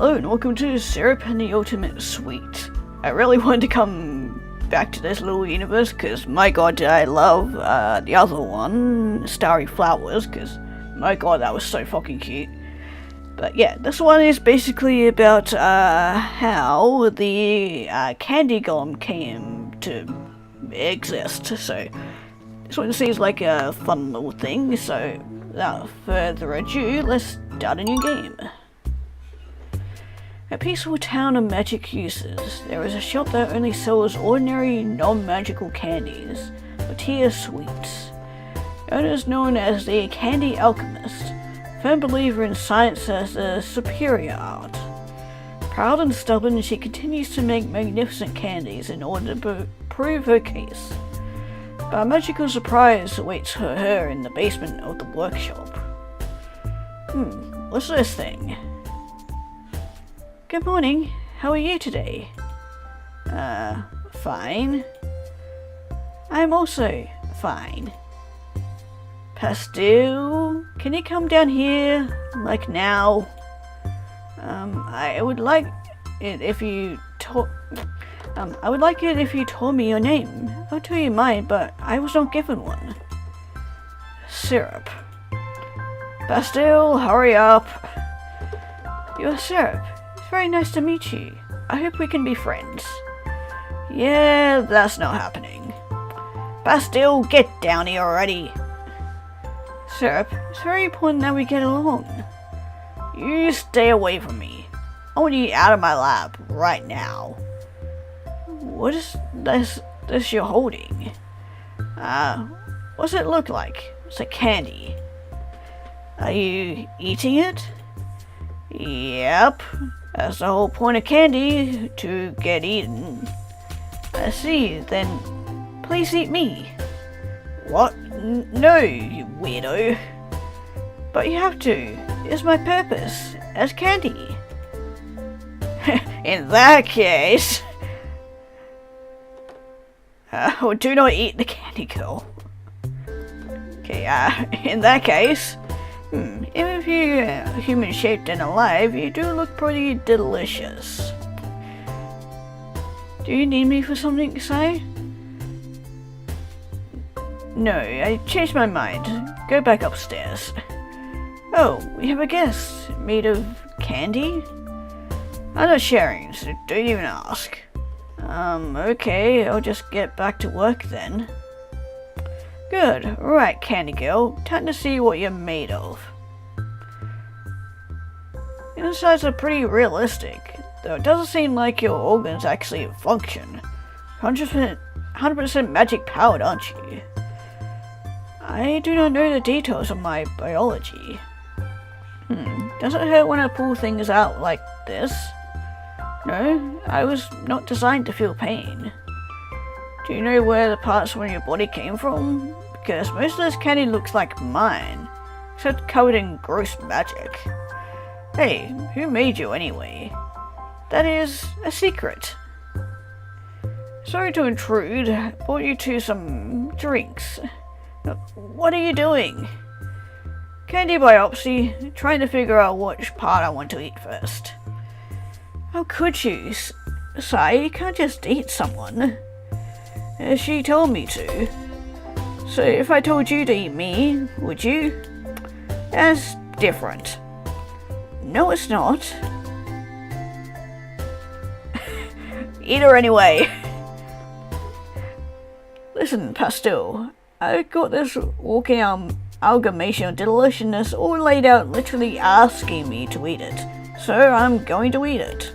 Hello and welcome to Syrup and the Ultimate Sweet. I really wanted to come back to this little universe because my god did I love the other one, Starry Flowers, because my god that was so fucking cute. But yeah, this one is basically about how the candy golem came to exist. So this one seems like a fun little thing, so without further ado, let's start a new game. A peaceful town of magic uses, there is a shop that only sells ordinary, non-magical candies, tortilla sweets. The owner is known as the Candy Alchemist, firm believer in science as a superior art. Proud and stubborn, she continues to make magnificent candies in order to prove her case. But a magical surprise awaits her in the basement of the workshop. What's this thing? Good morning, how are you today? Fine. I'm also fine. Pastel, can you come down here, like now? I would like it if you told me your name. I'll tell you mine, but I was not given one. Syrup. Pastel, hurry up. You're Syrup. Very nice to meet you. I hope we can be friends. Yeah, that's not happening. Pastel, get down here already. Syrup, it's very important that we get along. You stay away from me. I want you out of my lab right now. What is this you're holding? What does it look like? It's a candy. Are you eating it? Yep. That's the whole point of candy, to get eaten. I see, then please eat me. What? No, you weirdo. But you have to. It's my purpose, as candy. In that case... do not eat the candy girl. Okay, in that case... if you're human-shaped and alive, you do look pretty delicious. Do you need me for something to say? No, I changed my mind. Go back upstairs. Oh, we have a guest. Made of candy? I'm not sharing, so don't even ask. Okay, I'll just get back to work then. Good. Alright, Candy Girl. Time to see what you're made of. Your insides are pretty realistic, though it doesn't seem like your organs actually function. 100% magic powered, aren't you? I do not know the details of my biology. Does it hurt when I pull things out like this? No, I was not designed to feel pain. Do you know where the parts from your body came from? Because most of this candy looks like mine, except covered in gross magic. Hey, who made you anyway? That is a secret. Sorry to intrude, I brought you to some drinks. What are you doing? Candy biopsy, trying to figure out which part I want to eat first. How could you? Sai, you can't just eat someone. She told me to. So if I told you to eat me, would you? That's different. No, it's not. Eat her anyway. Listen, Pastel. I got this walking amalgamation of deliciousness all laid out, literally asking me to eat it. So I'm going to eat it.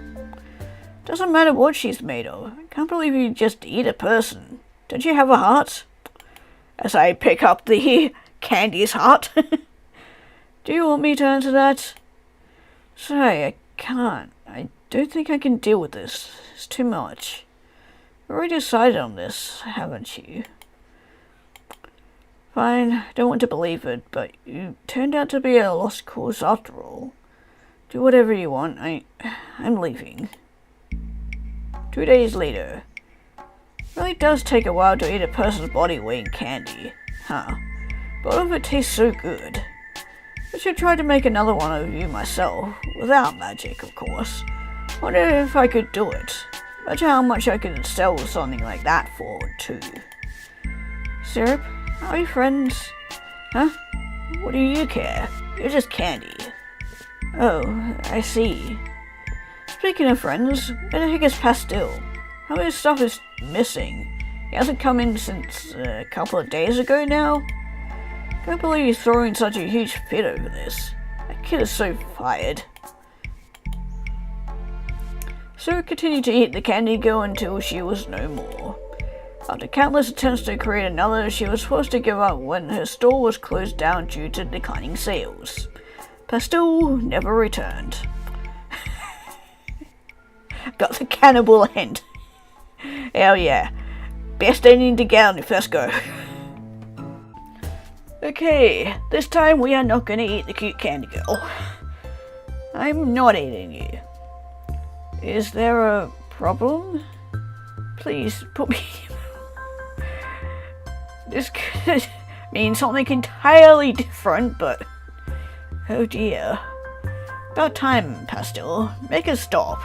Doesn't matter what she's made of. I can't believe you just eat a person. Don't you have a heart? As I pick up the candy's heart. Do you want me to answer that? Sorry, I can't. I don't think I can deal with this. It's too much. You've already decided on this, haven't you? Fine, I don't want to believe it, but you turned out to be a lost cause after all. Do whatever you want. I'm leaving. 2 days later. It really does take a while to eat a person's body weight in candy. Huh. But all of it tastes so good. I should try to make another one of you myself, without magic, of course. Wonder if I could do it. Imagine how much I could sell something like that for, too. Syrup, are we friends? Huh? What do you care? You're just candy. Oh, I see. Speaking of friends, where the heck is Pastel? How much stuff is missing? He hasn't come in since a couple of days ago now? Can't believe he's throwing such a huge fit over this. That kid is so fired. Syrup continued to eat the candy girl until she was no more. After countless attempts to create another, she was forced to give up when her store was closed down due to declining sales. Pastel never returned. Got the cannibal end. Hell yeah. Best ending to get on the first go. Okay, this time we are not gonna eat the cute candy girl. I'm not eating you. Is there a problem? Please put me... This could mean something entirely different, but... Oh dear. About time, Pastel. Make it stop.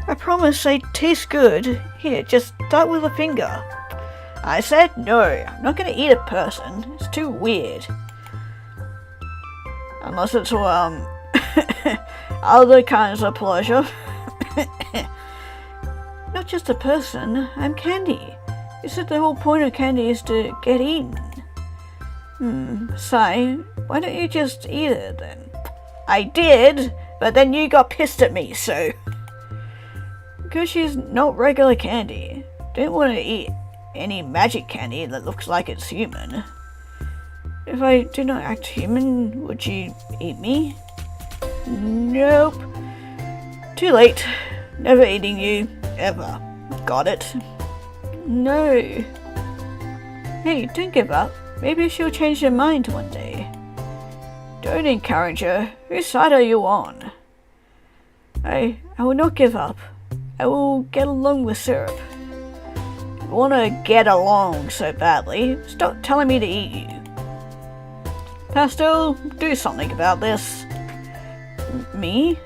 I promise they taste good. Here, just start with a finger. I said no. I'm not gonna eat a person. It's too weird. Unless it's other kinds of pleasure. Not just a person. I'm candy. You said the whole point of candy is to get eaten. Sai, why don't you just eat it then? I did, but then you got pissed at me, so... Because she's not regular candy. Don't want to eat any magic candy that looks like it's human. If I do not act human, would you eat me? Nope. Too late. Never eating you. Ever. Got it? No. Hey, don't give up. Maybe she'll change her mind one day. Don't encourage her. Whose side are you on? I will not give up. I will get along with Syrup. I want to get along so badly. Stop telling me to eat you. Pastel, do something about this. Me?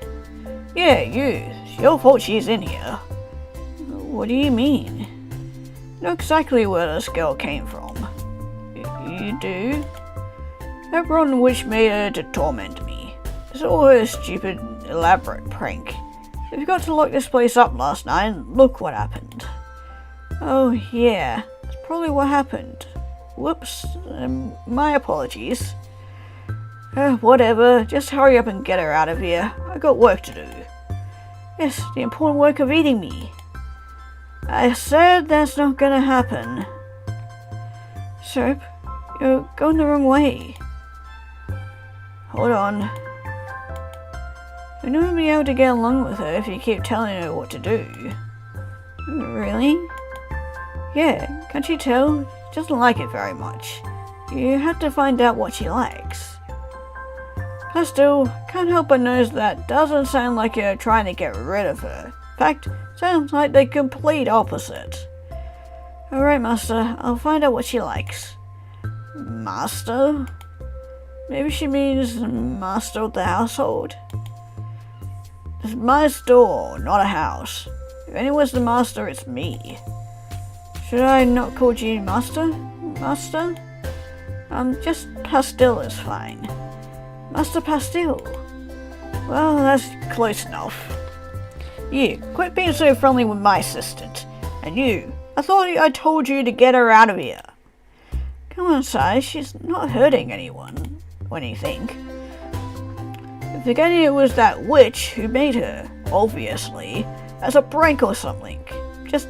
Yeah, you. It's your fault she's in here. What do you mean? I know exactly where this girl came from. You do? That rotten witch made her to torment me. It's all her stupid, elaborate prank. I forgot to lock this place up last night and look what happened. Oh yeah, that's probably what happened. Whoops, my apologies. Whatever, just hurry up and get her out of here. I got work to do. Yes, the important work of eating me. I said that's not gonna happen. Syrup, you're going the wrong way. Hold on. I'm not gonna be able to get along with her if you keep telling her what to do. Really? Yeah, can't you tell? She doesn't like it very much. You have to find out what she likes. Pastel, can't help but notice that doesn't sound like you're trying to get rid of her. In fact, sounds like the complete opposite. Alright, Master, I'll find out what she likes. Master? Maybe she means master of the household? It's my store, not a house. If anyone's the master, it's me. Should I not call you Master? Master? Just Pastel is fine. Master Pastel. Well, that's close enough. You, quit being so friendly with my assistant. And you, I thought I told you to get her out of here. Come on, Sai, she's not hurting anyone. What do you think? Forgetting it was that witch who made her, obviously, as a prank or something. Just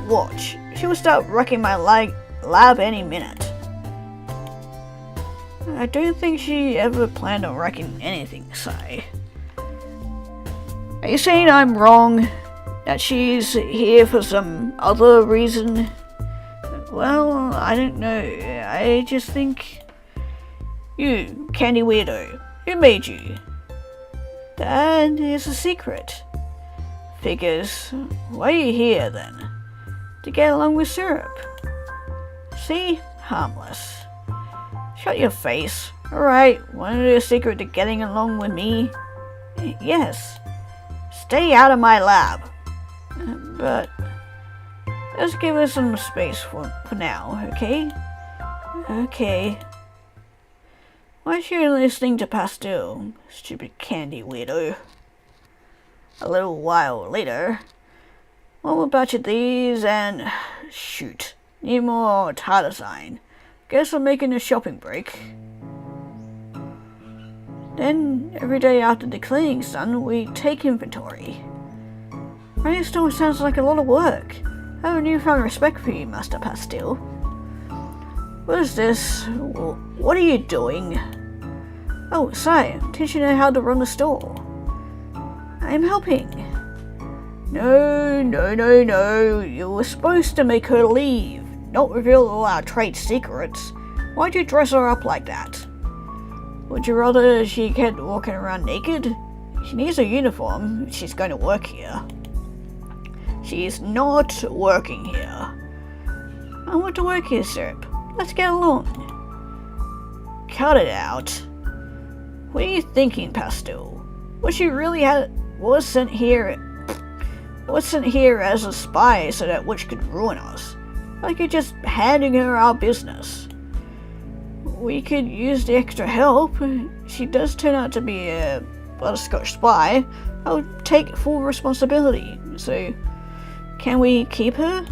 watch. She will start wrecking my lab any minute. I don't think she ever planned on wrecking anything, Sai. Are you saying I'm wrong? That she's here for some other reason? Well, I don't know. I just think... You, candy weirdo. Who made you? That is a secret. Figures. Why are you here, then? To get along with Syrup. See? Harmless. Shut your face. Alright, wanna know the secret to getting along with me? Yes. Stay out of my lab. But let's give her some space for now, okay? Okay. Why are you listening to Pastel, stupid candy weirdo? A little while later. What about you these and... shoot. Need more title sign. Guess I'm making a shopping break. Then, every day after the cleaning's done, we take inventory. Running a store sounds like a lot of work. I have a newfound respect for you, Master Pastel. What is this? What are you doing? Oh, Sai, teaching her how to run the store. I'm helping. No. You were supposed to make her leave, not reveal all our trade secrets. Why'd you dress her up like that? Would you rather she kept walking around naked? She needs a uniform if she's going to work here. She's not working here. I want to work here, Syrup. Let's get along. Cut it out. What are you thinking, Pastel? Was she really was sent here as a spy so that witch could ruin us? Like you're just handing her our business. We could use the extra help. She does turn out to be a butterscotch spy. I'll take full responsibility. So, can we keep her?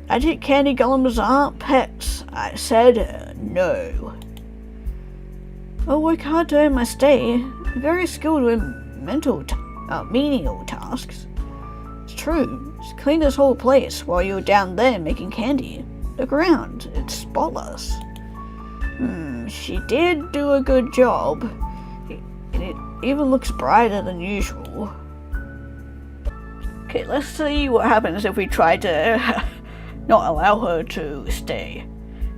Magic candy golems aren't pets. I said no. I'll work hard to earn my stay. I'm very skilled with menial tasks. It's true. Just clean this whole place while you're down there making candy. Look around. It's spotless. She did do a good job. It even looks brighter than usual. Okay, let's see what happens if we try to not allow her to stay.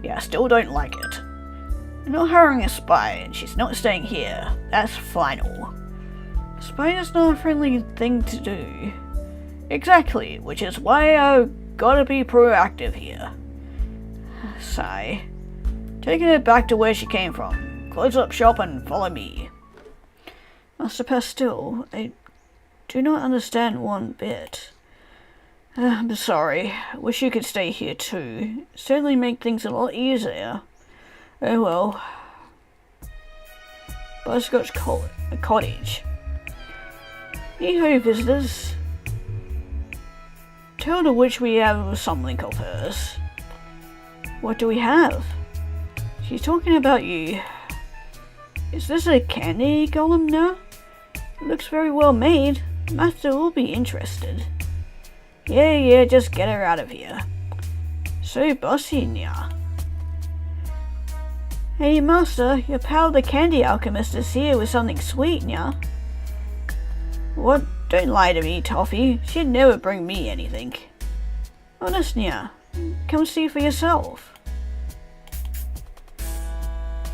Yeah, I still don't like it. I'm not hiring a spy, and she's not staying here. That's final. Spying is not a friendly thing to do. Exactly, which is why I've gotta be proactive here. Sigh. Taking her back to where she came from. Close up shop and follow me. Master Pastel, I do not understand one bit. I'm sorry. Wish you could stay here too. Certainly make things a lot easier. Oh well. Butterscotch Cottage. Hey-ho, visitors. Tell the witch we have something of hers. What do we have? She's talking about you. Is this a candy golem now? It looks very well made. Master will be interested. Yeah, just get her out of here. So bossy, nya. Hey, Master, your pal the candy alchemist is here with something sweet, nya. What? Don't lie to me, Toffee. She'd never bring me anything. Honest, nya. Come see for yourself.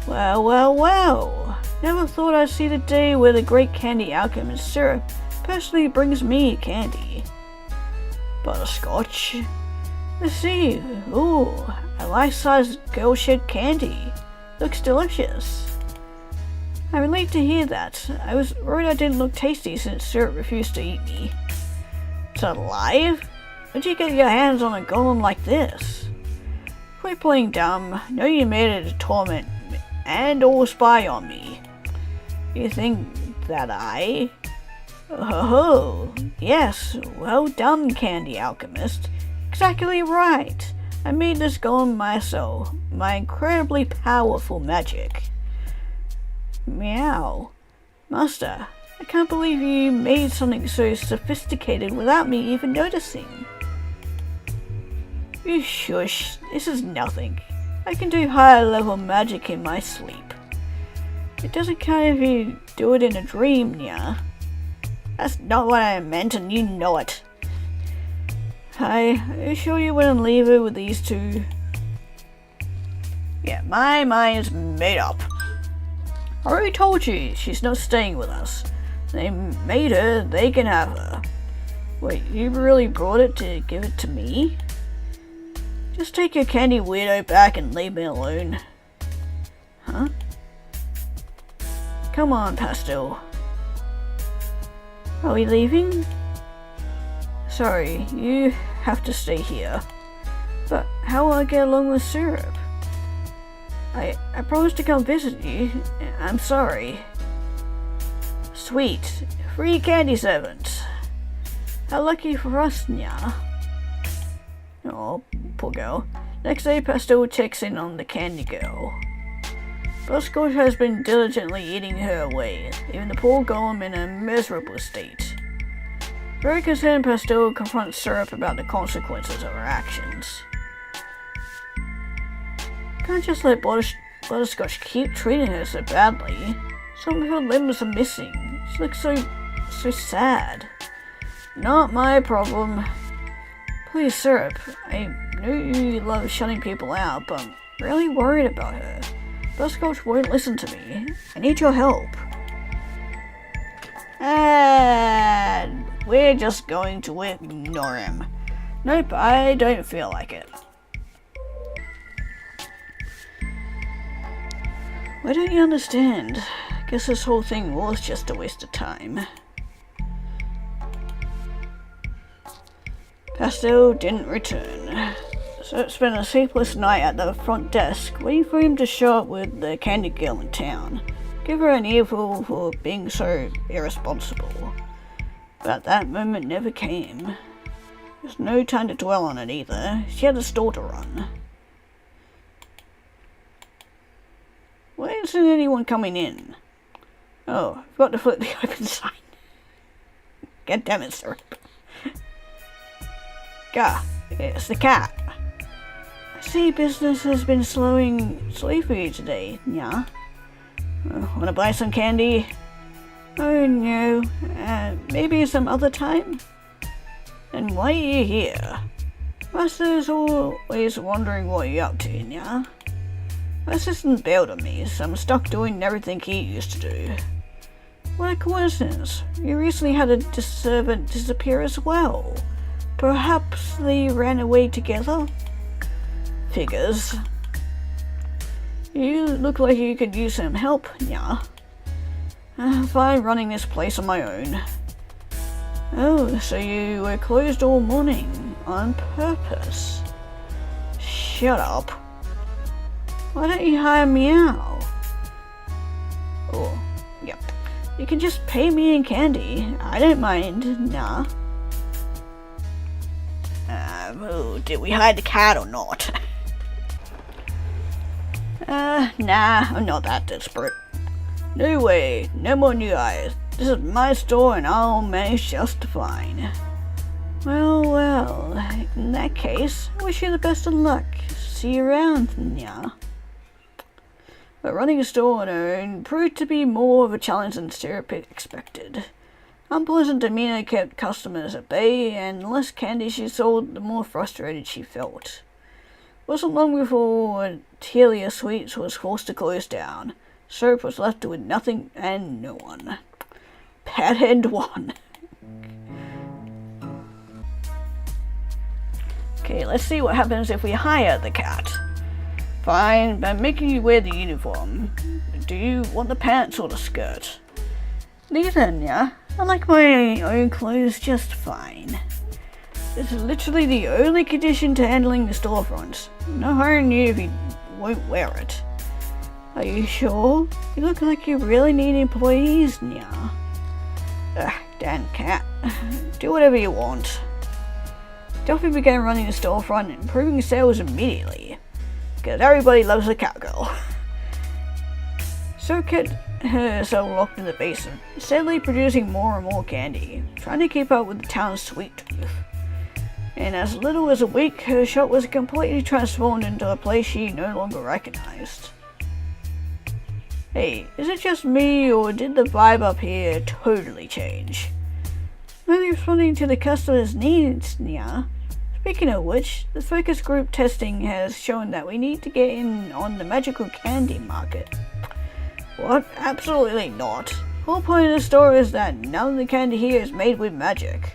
Well. Never thought I'd see the day where the great candy alchemist Syrup personally brings me candy. Butterscotch. Let's see. Ooh, a life-size girl-shaped candy. Looks delicious. I'm relieved to hear that. I was worried I didn't look tasty since Syrup refused to eat me. It's alive? Where'd you get your hands on a golem like this? Quit playing dumb. Know you made it to torment and or spy on me. You think that I... Oh, yes, well done, Candy Alchemist. Exactly right. I made this golem myself. My incredibly powerful magic. Meow. Master, I can't believe you made something so sophisticated without me even noticing. You shush, this is nothing. I can do higher level magic in my sleep. It doesn't count if you do it in a dream, nya. That's not what I meant and you know it. Hi, are you sure you wouldn't leave her with these two? Yeah, my mind's made up. I already told you she's not staying with us. They made her, they can have her. Wait, you really brought it to give it to me? Just take your candy weirdo back and leave me alone. huh? Come on, Pastel. Are we leaving? Sorry, you have to stay here. But how will I get along with Syrup? I promised to come visit you. I'm sorry. Sweet. Free candy servants. How lucky for us, Nya. Oh, poor girl. Next day, Pastel checks in on the candy girl. Butterscotch has been diligently eating her away, leaving the poor golem in a miserable state. Very concerned, Pastel confronts Syrup about the consequences of her actions. Can't just let Butterscotch keep treating her so badly. Some of her limbs are missing. She looks so sad. Not my problem. Please, Syrup, I know you love shutting people out, but I'm really worried about her. Butterscotch won't listen to me. I need your help. And we're just going to ignore him. Nope, I don't feel like it. Why don't you understand? Guess this whole thing was just a waste of time. Pastel didn't return, so it spent a sleepless night at the front desk, waiting for him to show up with the candy girl in town, give her an earful for being so irresponsible. But that moment never came. There's no time to dwell on it either. She had a store to run. Why isn't anyone coming in? Oh, I forgot to flip the open sign. God damn it, Syrup. Gah, it's the cat. I see business has been slowly for you today, Nya. Wanna buy some candy? Oh no, maybe some other time? Then why are you here? Master's always wondering what you're up to, Nya. My assistant bailed on me, so I'm stuck doing everything he used to do. What a coincidence. You recently had a servant disappear as well. Perhaps they ran away together? Figures. You look like you could use some help, Nya. I'm fine running this place on my own. Oh, so you were closed all morning on purpose. Shut up. Why don't you hire me out? Oh, yep. You can just pay me in candy. I don't mind, nah. Did we hide the cat or not? Nah, I'm not that desperate. No way, no more new eyes. This is my store and I'll manage just fine. Well, in that case, I wish you the best of luck. See you around, Nya. But running a store on her own proved to be more of a challenge than Syrup expected. Unpleasant demeanor kept customers at bay, and the less candy she sold, the more frustrated she felt. It wasn't long before Telia Sweets was forced to close down. Syrup was left with nothing and no one. Bad end one. Okay, let's see what happens if we hire the cat. Fine, but making you wear the uniform. Do you want the pants or the skirt? Neither, Nya. I like my own clothes just fine. This is literally the only condition to handling the storefront. No hiring you if you won't wear it. Are you sure? You look like you really need employees, Nya. Damn cat. Do whatever you want. Duffy began running the storefront and improving sales immediately. Because everybody loves a cowgirl. So kept herself locked in the basement, steadily producing more and more candy, trying to keep up with the town's sweet tooth. In as little as a week, her shop was completely transformed into a place she no longer recognized. Hey, is it just me, or did the vibe up here totally change? Only responding to the customer's needs, Nya. Speaking of which, the focus group testing has shown that we need to get in on the magical candy market. What? Absolutely not. The whole point of the store is that none of the candy here is made with magic.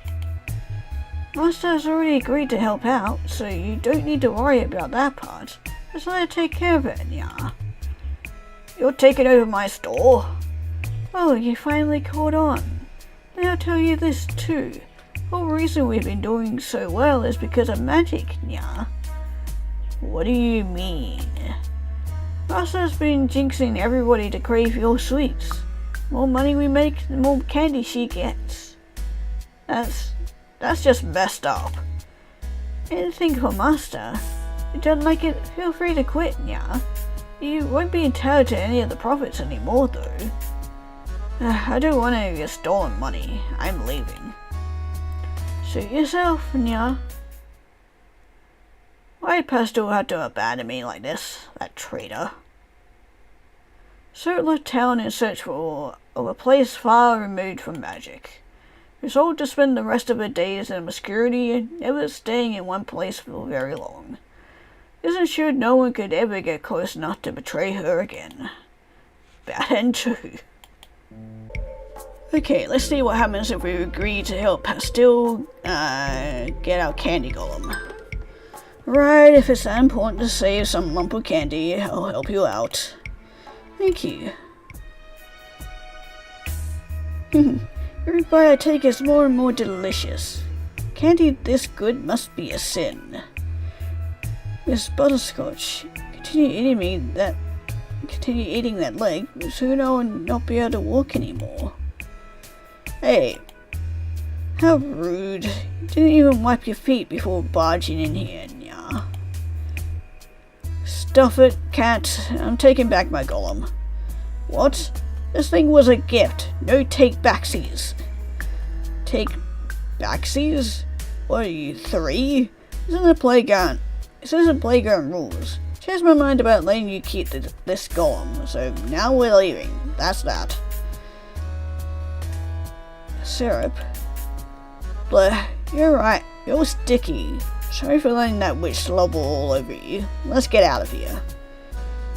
Master has already agreed to help out, so you don't need to worry about that part. Just let her take care of it, Nya. You're taking over my store. Oh, you finally caught on. Then I'll tell you this too. The whole reason we've been doing so well is because of magic, yeah. What do you mean? Master's been jinxing everybody to crave your sweets. The more money we make, the more candy she gets. That's just messed up. Anything for Master. If you don't like it, feel free to quit, yeah. You won't be entitled to any of the profits anymore, though. I don't want any of your stolen money. I'm leaving. Suit yourself, Nya. Why'd Pastel have to abandon me like this? That traitor. So it left town in search of a place far removed from magic. Resolved to spend the rest of her days in obscurity, never staying in one place for very long. This ensured no one could ever get close enough to betray her again. Bad end too. Okay, let's see what happens if we agree to help Pastel get our candy golem. Right, if it's that important to save some lump of candy, I'll help you out. Thank you. Every bite I take is more and more delicious. Candy this good must be a sin. Miss Butterscotch, continue eating that leg, soon I will not be able to walk anymore. Hey, how rude. You didn't even wipe your feet before barging in here, Nya. Stuff it, cat. I'm taking back my golem. What? This thing was a gift. No take-backsies. Take backsies? What are you, 3? This isn't playground rules. Changed my mind about letting you keep this golem, so now we're leaving. That's that. Syrup? Bleh, you're right. You're sticky. Sorry for letting that witch slobber all over you. Let's get out of here.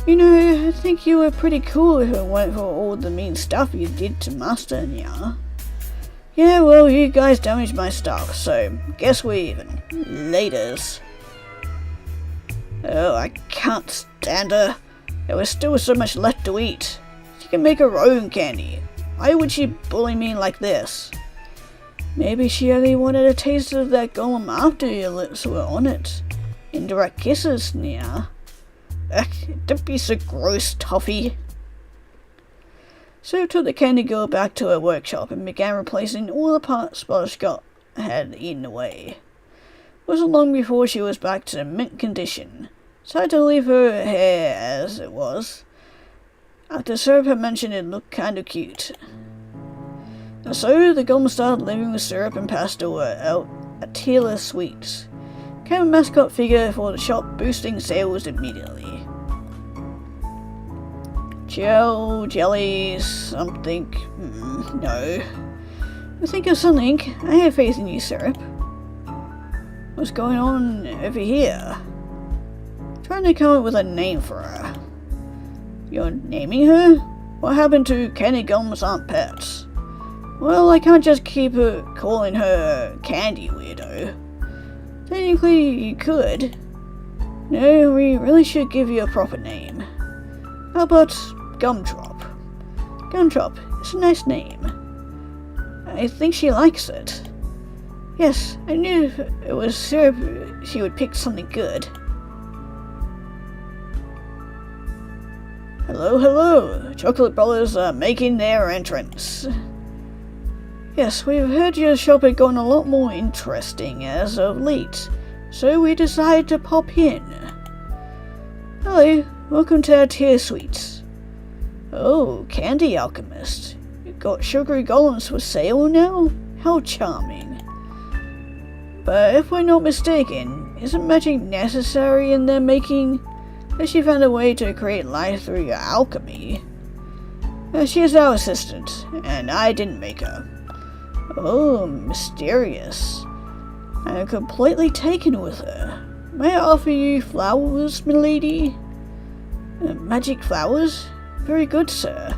You know, I think you were pretty cool if it weren't for all the mean stuff you did to Master Nya. Yeah, well, you guys damaged my stuff, so guess we're even. Laters. Oh, I can't stand her. There was still so much left to eat. She can make her own candy. Why would she bully me like this? Maybe she only wanted a taste of that golem after your lips were on it. Indirect kisses, Nya. Ugh, don't be so gross, Toffee. So took the candy girl back to her workshop and began replacing all the parts Butterscotch had eaten away. It wasn't long before she was back to the mint condition. Decided to leave her hair as it was. After Syrup had mentioned it looked kinda cute. And so the golem started living with Syrup and Pastel out at Tearless Sweets. Became a mascot figure for the shop, boosting sales immediately. Gel, jelly, something. No. I think of something. I have faith in you, Syrup. What's going on over here? Trying to come up with a name for her. You're naming her? What happened to candy golems aren't pets? Well, I can't just keep calling her Candy Weirdo. Technically, you could. No, we really should give you a proper name. How about Gumdrop? Gumdrop, it's a nice name. I think she likes it. Yes, I knew if it was Syrup, she would pick something good. Hello, hello! Chocolate Brothers are making their entrance. Yes, we've heard your shop had gotten a lot more interesting as of late, so we decided to pop in. Hello, welcome to our Tier Sweets. Oh, Candy Alchemist. You've got sugary golems for sale now? How charming. But if we're not mistaken, isn't magic necessary in their making? Has she found a way to create life through your alchemy? She is our assistant, and I didn't make her. Oh, mysterious. I am completely taken with her. May I offer you flowers, milady? Magic flowers? Very good, sir.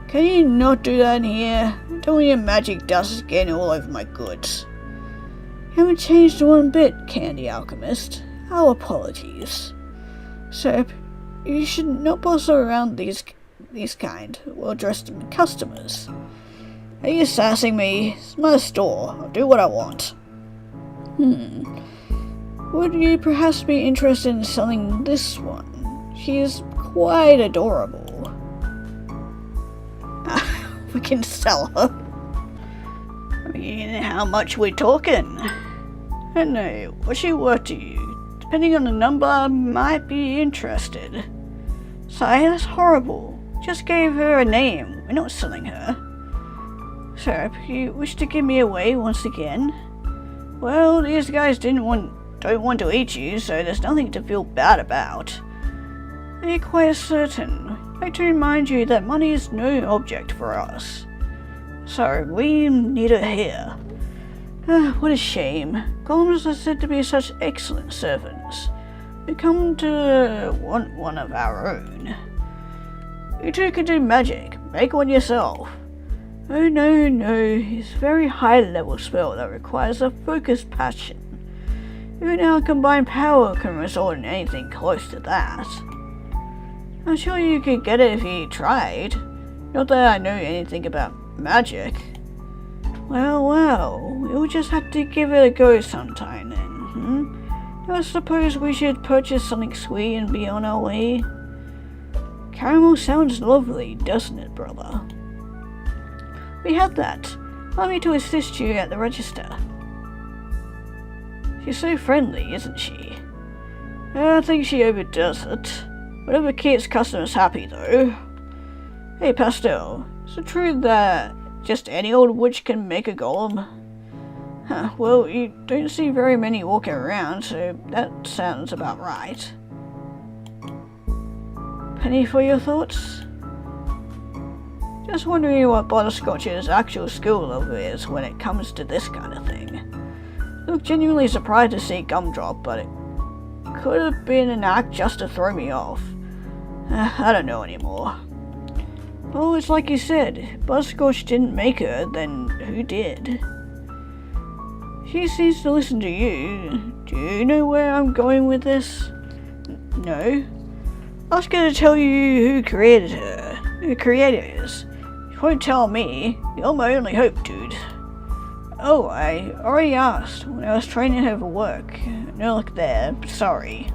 Can you not do that in here? Don't want your magic dust getting all over my goods. You haven't changed one bit, Candy Alchemist. Our apologies. Syrup, You should not boss around these kind, well-dressed customers. Are you sassing me? It's my store. I'll do what I want. Would you perhaps be interested in selling this one? She is quite adorable. We can sell her. I mean, how much we talking? I don't know. What's she worth to you? Depending on the number, I might be interested. Sorry, that's horrible. Just gave her a name. We're not selling her. Syrup, you wish to give me away once again? Well, these guys don't want to eat you, so there's nothing to feel bad about. Are you quite certain? I'd like to remind you that money is no object for us. So, we need her here. What a shame. Golems are said to be such excellent servants. We come to want one of our own. You two can do magic. Make one yourself. Oh no, it's a very high-level spell that requires a focused passion. Even our combined power can result in anything close to that. I'm sure you could get it if you tried. Not that I know anything about magic. Well, we'll just have to give it a go sometime then, I suppose we should purchase something sweet and be on our way. Caramel sounds lovely, doesn't it, brother? We have that. Allow me to assist you at the register. She's so friendly, isn't she? I don't think she overdoes it. Whatever keeps customers happy, though. Hey, Pastel, is it true that just any old witch can make a golem? Well, you don't see very many walking around, so that sounds about right. Penny for your thoughts? Just wondering what Butterscotch's actual skill level is when it comes to this kind of thing. Look genuinely surprised to see Gumdrop, but it could have been an act just to throw me off. I don't know anymore. Oh, it's like you said, if Butterscotch didn't make her, then who did? She seems to listen to you. Do you know where I'm going with this? No. Ask her to tell you who created her, who the creator is. She won't tell me. You're my only hope, dude. Oh, I already asked when I was training her for work. No luck there, but sorry.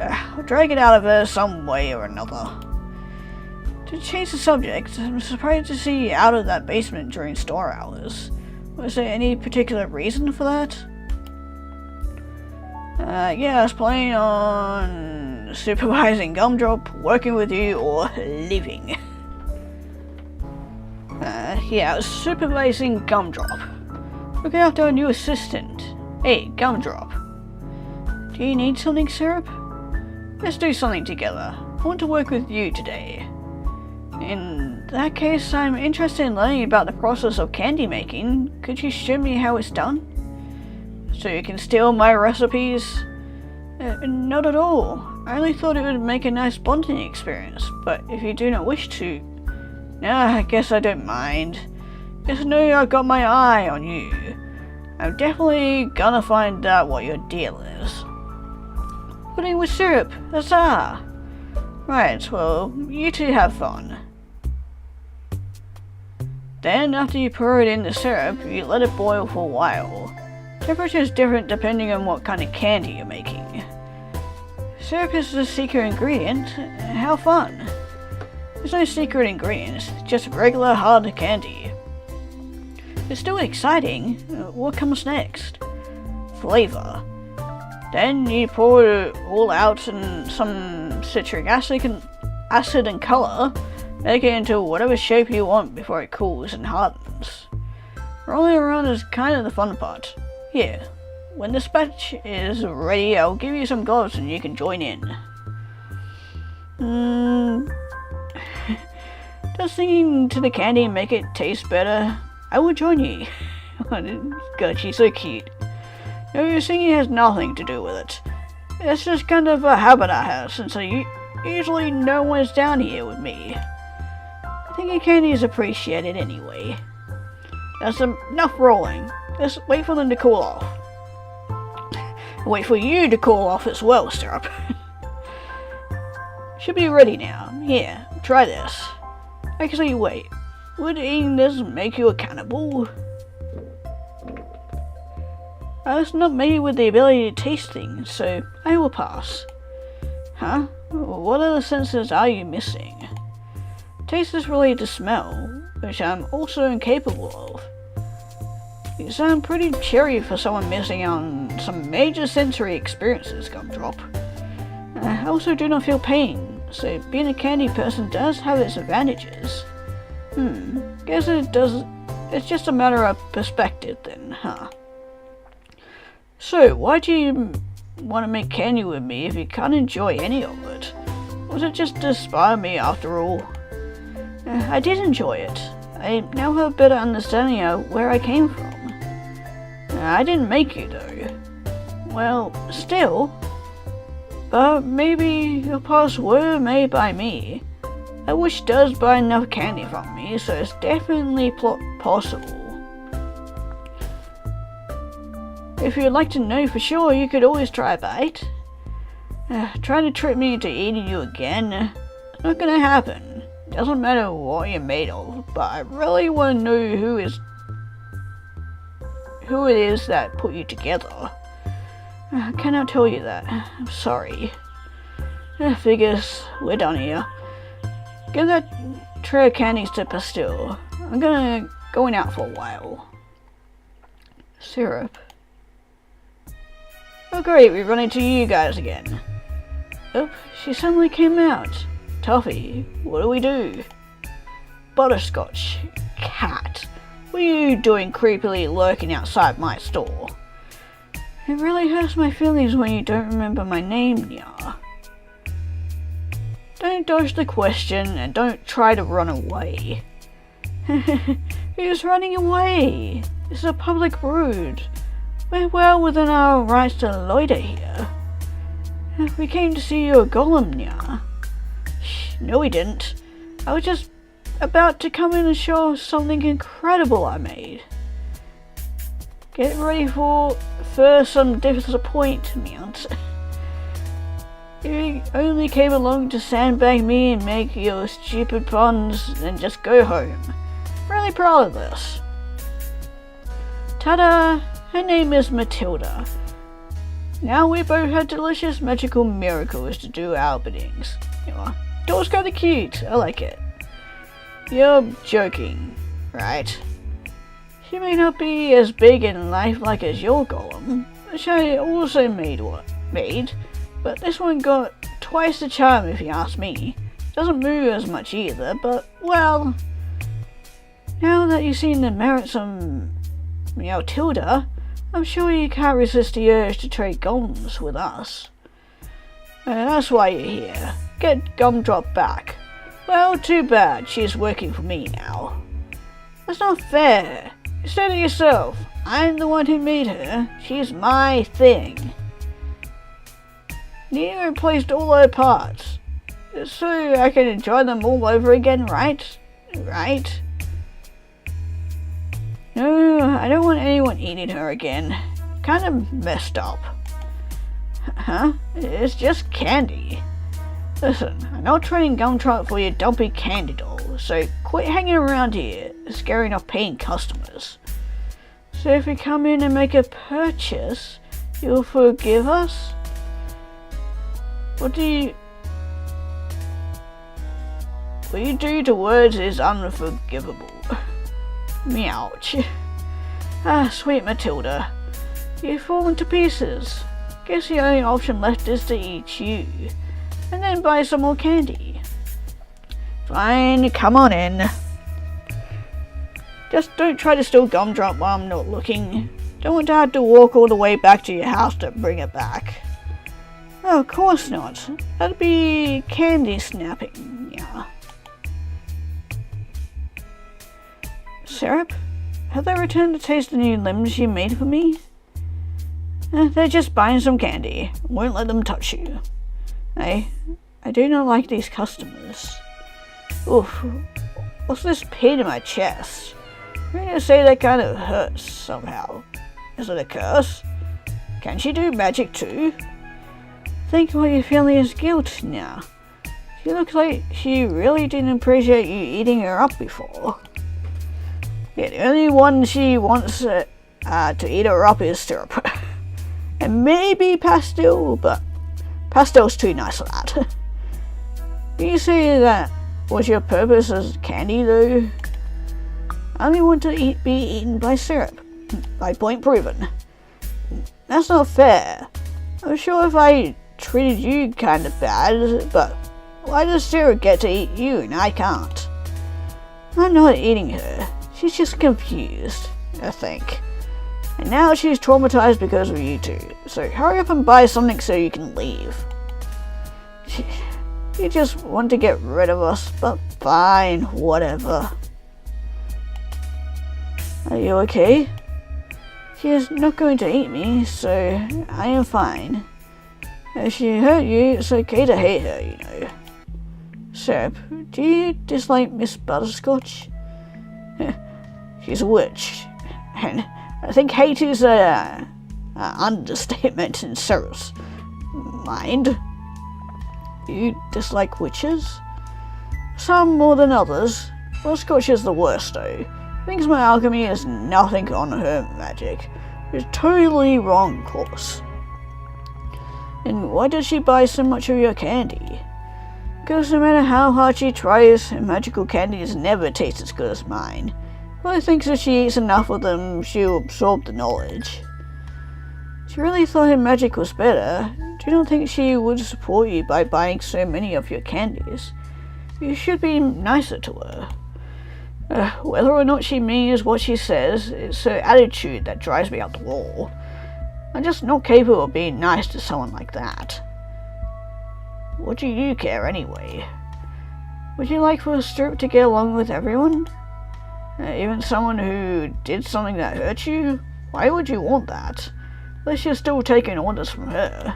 I'll drag it out of her some way or another. To change the subject, I'm surprised to see you out of that basement during store hours. Was there any particular reason for that? Yeah, I was planning on supervising Gumdrop, working with you, or leaving. Yeah, I was supervising Gumdrop. Looking after a new assistant. Hey, Gumdrop. Do you need something, Syrup? Let's do something together. I want to work with you today. In that case, I'm interested in learning about the process of candy making. Could you show me how it's done? So you can steal my recipes? Not at all. I only thought it would make a nice bonding experience, but if you do not wish to... I guess I don't mind. Just know I've got my eye on you. I'm definitely gonna find out what your deal is. Pudding with syrup, huzzah! Right, well, you two have fun. Then, after you pour it in the syrup, you let it boil for a while. Temperature is different depending on what kind of candy you're making. Syrup is the secret ingredient. How fun! There's no secret ingredients, just regular hard candy. It's still exciting. What comes next? Flavor. Then you pour it all out in some citric acid and color. Make it into whatever shape you want before it cools and hardens. Rolling around is kind of the fun part. Here, when this batch is ready, I'll give you some gloves and you can join in. Does singing to the candy make it taste better? I will join you. God, she's so cute. No, singing has nothing to do with it. It's just kind of a habit I have since usually no one's down here with me. I think your candy is appreciated anyway. That's enough rolling. Just wait for them to cool off. Wait for you to cool off as well, Syrup. Should be ready now. Here, try this. Actually, wait. Would eating this make you a cannibal? I was not made with the ability to taste things, so I will pass. Huh? What other senses are you missing? Taste is related to smell, which I'm also incapable of. You sound pretty cheery for someone missing out on some major sensory experiences, Gumdrop. I also do not feel pain, so being a candy person does have its advantages. Guess it does. It's just a matter of perspective then, huh? So, why do you want to make candy with me if you can't enjoy any of it? Was it just to inspire me after all? I did enjoy it. I now have a better understanding of where I came from. I didn't make you though. Well, still. But maybe your parts were made by me. A wish does buy enough candy from me, so it's definitely possible. If you'd like to know for sure, you could always try a bite. Trying to trick me into eating you again, it's not gonna happen. Doesn't matter what you're made of, but I really want to know who it is that put you together. I cannot tell you that. I'm sorry. Figures, we're done here. Give that tray of candies to Pastille. I'm going out for a while. Syrup. Oh great, we run into you guys again. Oh, she suddenly came out. Toffee, what do we do? Butterscotch. Cat. What are you doing creepily lurking outside my store? It really hurts my feelings when you don't remember my name, Nya. Don't dodge the question and don't try to run away. Who's running away? This is a public road. We're well within our rights to loiter here. We came to see your golem, Nya. No, we didn't. I was just about to come in and show something incredible I made. Get ready for some disappointment. You only came along to sandbag me and make your stupid puns, then just go home. Really proud of this. Ta-da! Her name is Matilda. Now we both have delicious magical miracles to do our biddings. Doll's kinda cute, I like it. You're joking, right? She may not be as big and lifelike as your golem, which I also made, but this one got twice the charm if you ask me. Doesn't move as much either, but, well, now that you've seen the merits of Tilda, I'm sure you can't resist the urge to trade golems with us. That's why you're here. Get Gumdrop back. Well, too bad she's working for me now. That's not fair. You said it yourself. I'm the one who made her. She's my thing. You replaced all her parts, so I can enjoy them all over again, right? Right? No, I don't want anyone eating her again. Kind of messed up. Huh? It's just candy. Listen, I'm not trading Gumdrop for your dumpy candy doll, so quit hanging around here, scaring off paying customers. So if we come in and make a purchase, you'll forgive us? What you do to words is unforgivable. Meouch. Ah, sweet Matilda. You've fallen to pieces. Guess the only option left is to eat you, and then buy some more candy. Fine, come on in. Just don't try to steal Gumdrop while I'm not looking. Don't want to have to walk all the way back to your house to bring it back. Oh, of course not. That'd be candy snapping, yeah. Syrup? Have they returned to taste the new limbs you made for me? They're just buying some candy. Won't let them touch you. I do not like these customers. Oof. What's this pain in my chest? I'm going to say that kind of hurts somehow. Is it a curse? Can she do magic too? Think what you're feeling is guilt now. She looks like she really didn't appreciate you eating her up before. Yeah, the only one she wants to eat her up is Syrup. And maybe Pastel, but Pastel's too nice for that. You say that was your purpose as candy, though? I only want to be eaten by Syrup. My point proven. That's not fair. I'm sure if I treated you kind of bad, but why does Syrup get to eat you and I can't? I'm not eating her. She's just confused, I think. And now she's traumatized because of you two. So hurry up and buy something so you can leave. You just want to get rid of us, but fine, whatever. Are you okay? She is not going to eat me, so I am fine. If she hurt you, it's okay to hate her, you know. Syrup, do you dislike Miss Butterscotch? She's a witch, and I think hate is an understatement in Syrup's mind. You dislike witches? Some more than others. Butterscotch is the worst, though. Thinks my alchemy is nothing on her magic. It's totally wrong course. And why does she buy so much of your candy? Because no matter how hard she tries, her magical candies never taste as good as mine. I think if she eats enough of them, she'll absorb the knowledge. She really thought her magic was better. Do you not think she would support you by buying so many of your candies? You should be nicer to her. Whether or not she means what she says, it's her attitude that drives me up the wall. I'm just not capable of being nice to someone like that. What do you care anyway? Would you like for Syrup to get along with everyone? Even someone who did something that hurt you? Why would you want that? Unless you're still taking orders from her.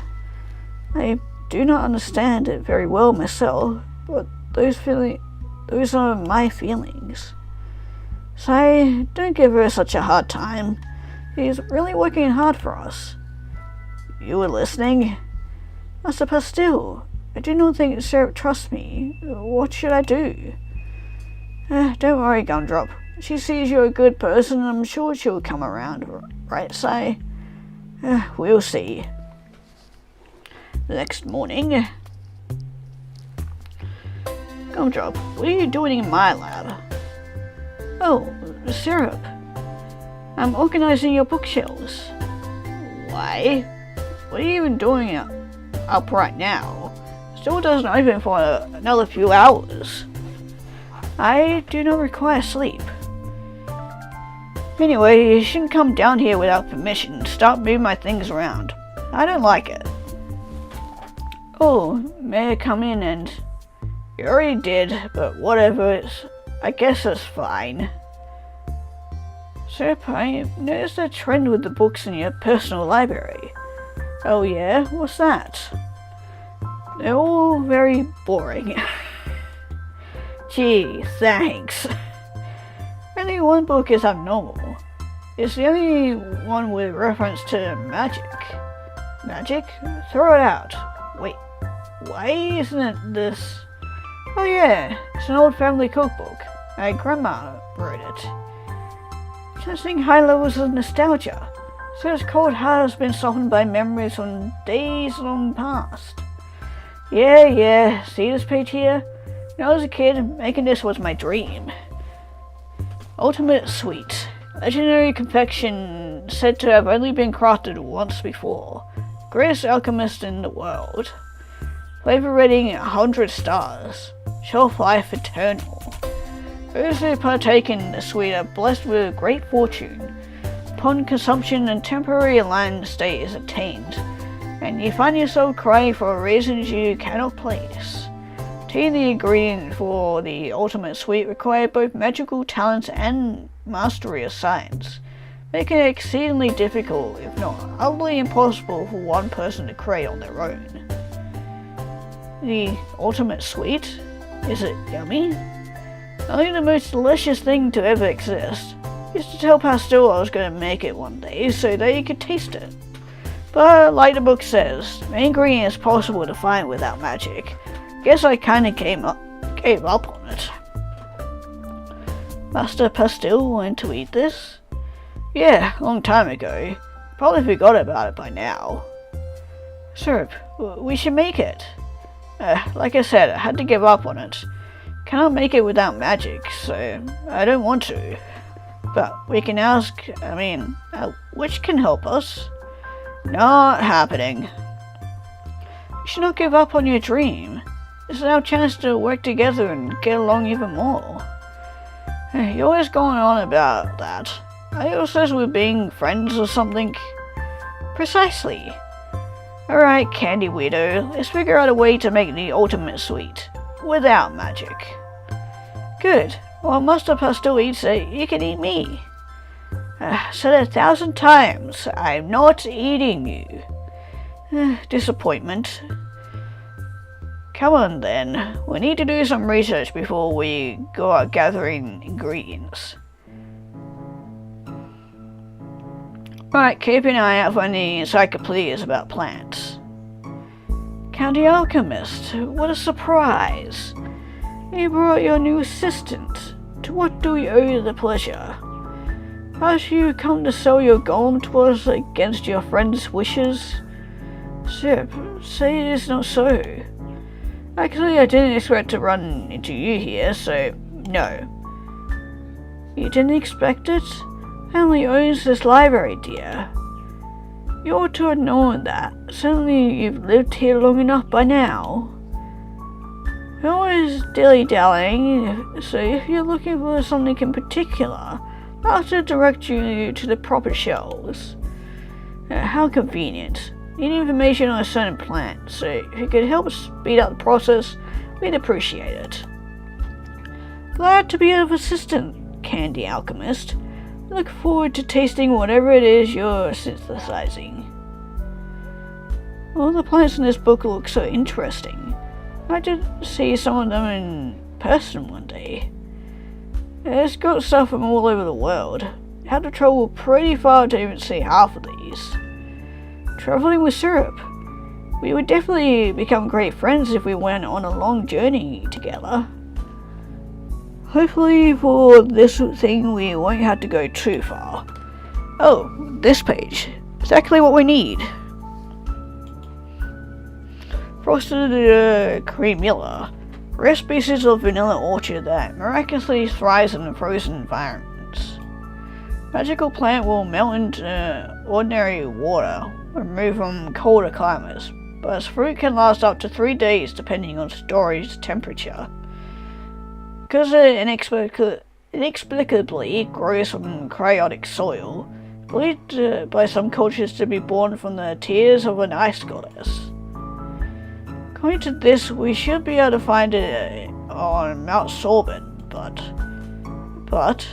I do not understand it very well myself, but those are my feelings. So, don't give her such a hard time. She's really working hard for us. You were listening? Master Pastel, I do not think Syrup trusts me. What should I do? Don't worry, Gumdrop. She sees you're a good person, and I'm sure she'll come around, right, Si? We'll see. The next morning. Gumdrop, what are you doing in my lab? Oh, Syrup. I'm organizing your bookshelves. Why? What are you even doing up right now? Still doesn't open for another few hours. I do not require sleep. Anyway, you shouldn't come down here without permission. Start moving my things around. I don't like it. Oh, may I come in? And you already did, but whatever, I guess it's fine. Syrup, I noticed a trend with the books in your personal library. Oh yeah? What's that? They're all very boring. Gee, thanks. Only one book is abnormal. It's the only one with reference to magic. Magic? Throw it out. Wait, why isn't it this? Oh yeah, it's an old family cookbook. My grandma wrote it. Testing high levels of nostalgia. So its cold heart has been softened by memories from days long past. Yeah, see this page here? When I was a kid, making this was my dream. Ultimate Sweet. Legendary confection said to have only been crafted once before. Greatest alchemist in the world. Flavor rating 100 stars. Shelf life eternal. Those who partake in the sweet are blessed with great fortune. Upon consumption, a temporary land state is attained, and you find yourself crying for reasons you cannot place. Obtaining the ingredient for the ultimate sweet required both magical talents and mastery of science, making it exceedingly difficult, if not utterly impossible, for one person to create on their own. The ultimate sweet? Is it yummy? Only the most delicious thing to ever exist. I used to tell Pastel I was going to make it one day so that he could taste it. But like the book says, the ingredient is possible to find without magic. guess I kinda gave up on it. Master Pastel wanted to eat this? Yeah, a long time ago. Probably forgot about it by now. Syrup, we should make it. Like I said, I had to give up on it. Cannot make it without magic, so I don't want to. But we can ask, which can help us? Not happening. You should not give up on your dream. This is our chance to work together and get along even more. You're always going on about that. Are you obsessed with being friends or something? Precisely. Alright, Candy Weirdo, let's figure out a way to make the ultimate sweet. Without magic. Good. While Master Pastel eats it, you can eat me. Said 1,000 times, I'm not eating you. Disappointment. Come on then, we need to do some research before we go out gathering ingredients. Right, keep an eye out for any encyclopedias about plants. County Alchemist, what a surprise! You brought your new assistant. To what do we owe you the pleasure? How did you come to sell your golem to us against your friend's wishes? Syrup, say it is not so. Actually, I didn't expect to run into you here, so no. You didn't expect it? Family owns this library, dear. You ought to have known that. Certainly you've lived here long enough by now. We're always dilly-dallying, so if you're looking for something in particular, I'll have to direct you to the proper shelves. How convenient. Need information on a certain plant, so if you could help speed up the process, we'd appreciate it. Glad to be of assistance, Candy Alchemist. Look forward to tasting whatever it is you're synthesizing. All the plants in this book look so interesting. I did see some of them in person one day. It's got stuff from all over the world. Had to travel pretty far to even see half of these. Traveling with Syrup. We would definitely become great friends if we went on a long journey together. Hopefully for this thing we won't have to go too far. Oh, this page. Exactly what we need. Frosted Creamilla. Rare species of vanilla orchid that miraculously thrives in frozen environments. Magical plant will melt into ordinary water when moved from colder climates, but its fruit can last up to 3 days depending on storage temperature. Because it inexplicably grows from chaotic soil, believed by some cultures to be born from the tears of an ice goddess. According to this, we should be able to find it on Mount Sorbin, but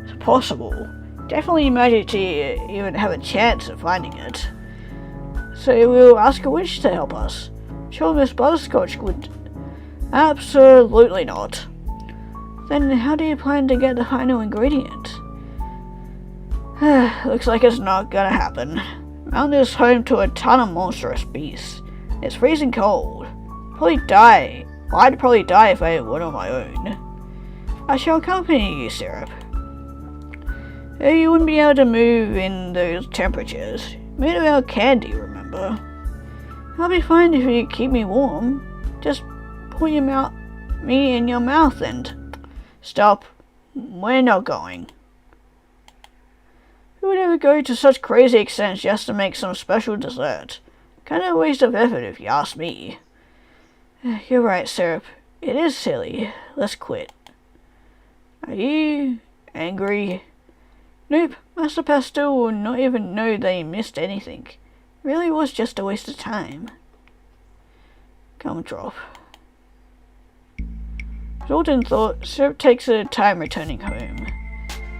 it's possible. Definitely magic to even have a chance of finding it. So we'll ask a witch to help us. Sure, Miss Butterscotch would. Absolutely not. Then how do you plan to get the final ingredient? Looks like it's not gonna happen. Mountain is home to a ton of monstrous beasts. It's freezing cold. I'd probably die if I went on my own. I shall accompany you, Syrup. You wouldn't be able to move in those temperatures. Made of our candy, remember? I'll be fine if you keep me warm. Just put me in your mouth and... Stop. We're not going. Who would ever go to such crazy extents just to make some special dessert? Kind of a waste of effort if you ask me. You're right, Syrup. It is silly. Let's quit. Are you angry? Nope. Master Pastel will not even know they missed anything. It really was just a waste of time. Gumdrop. Jordan thought Syrup takes her time returning home.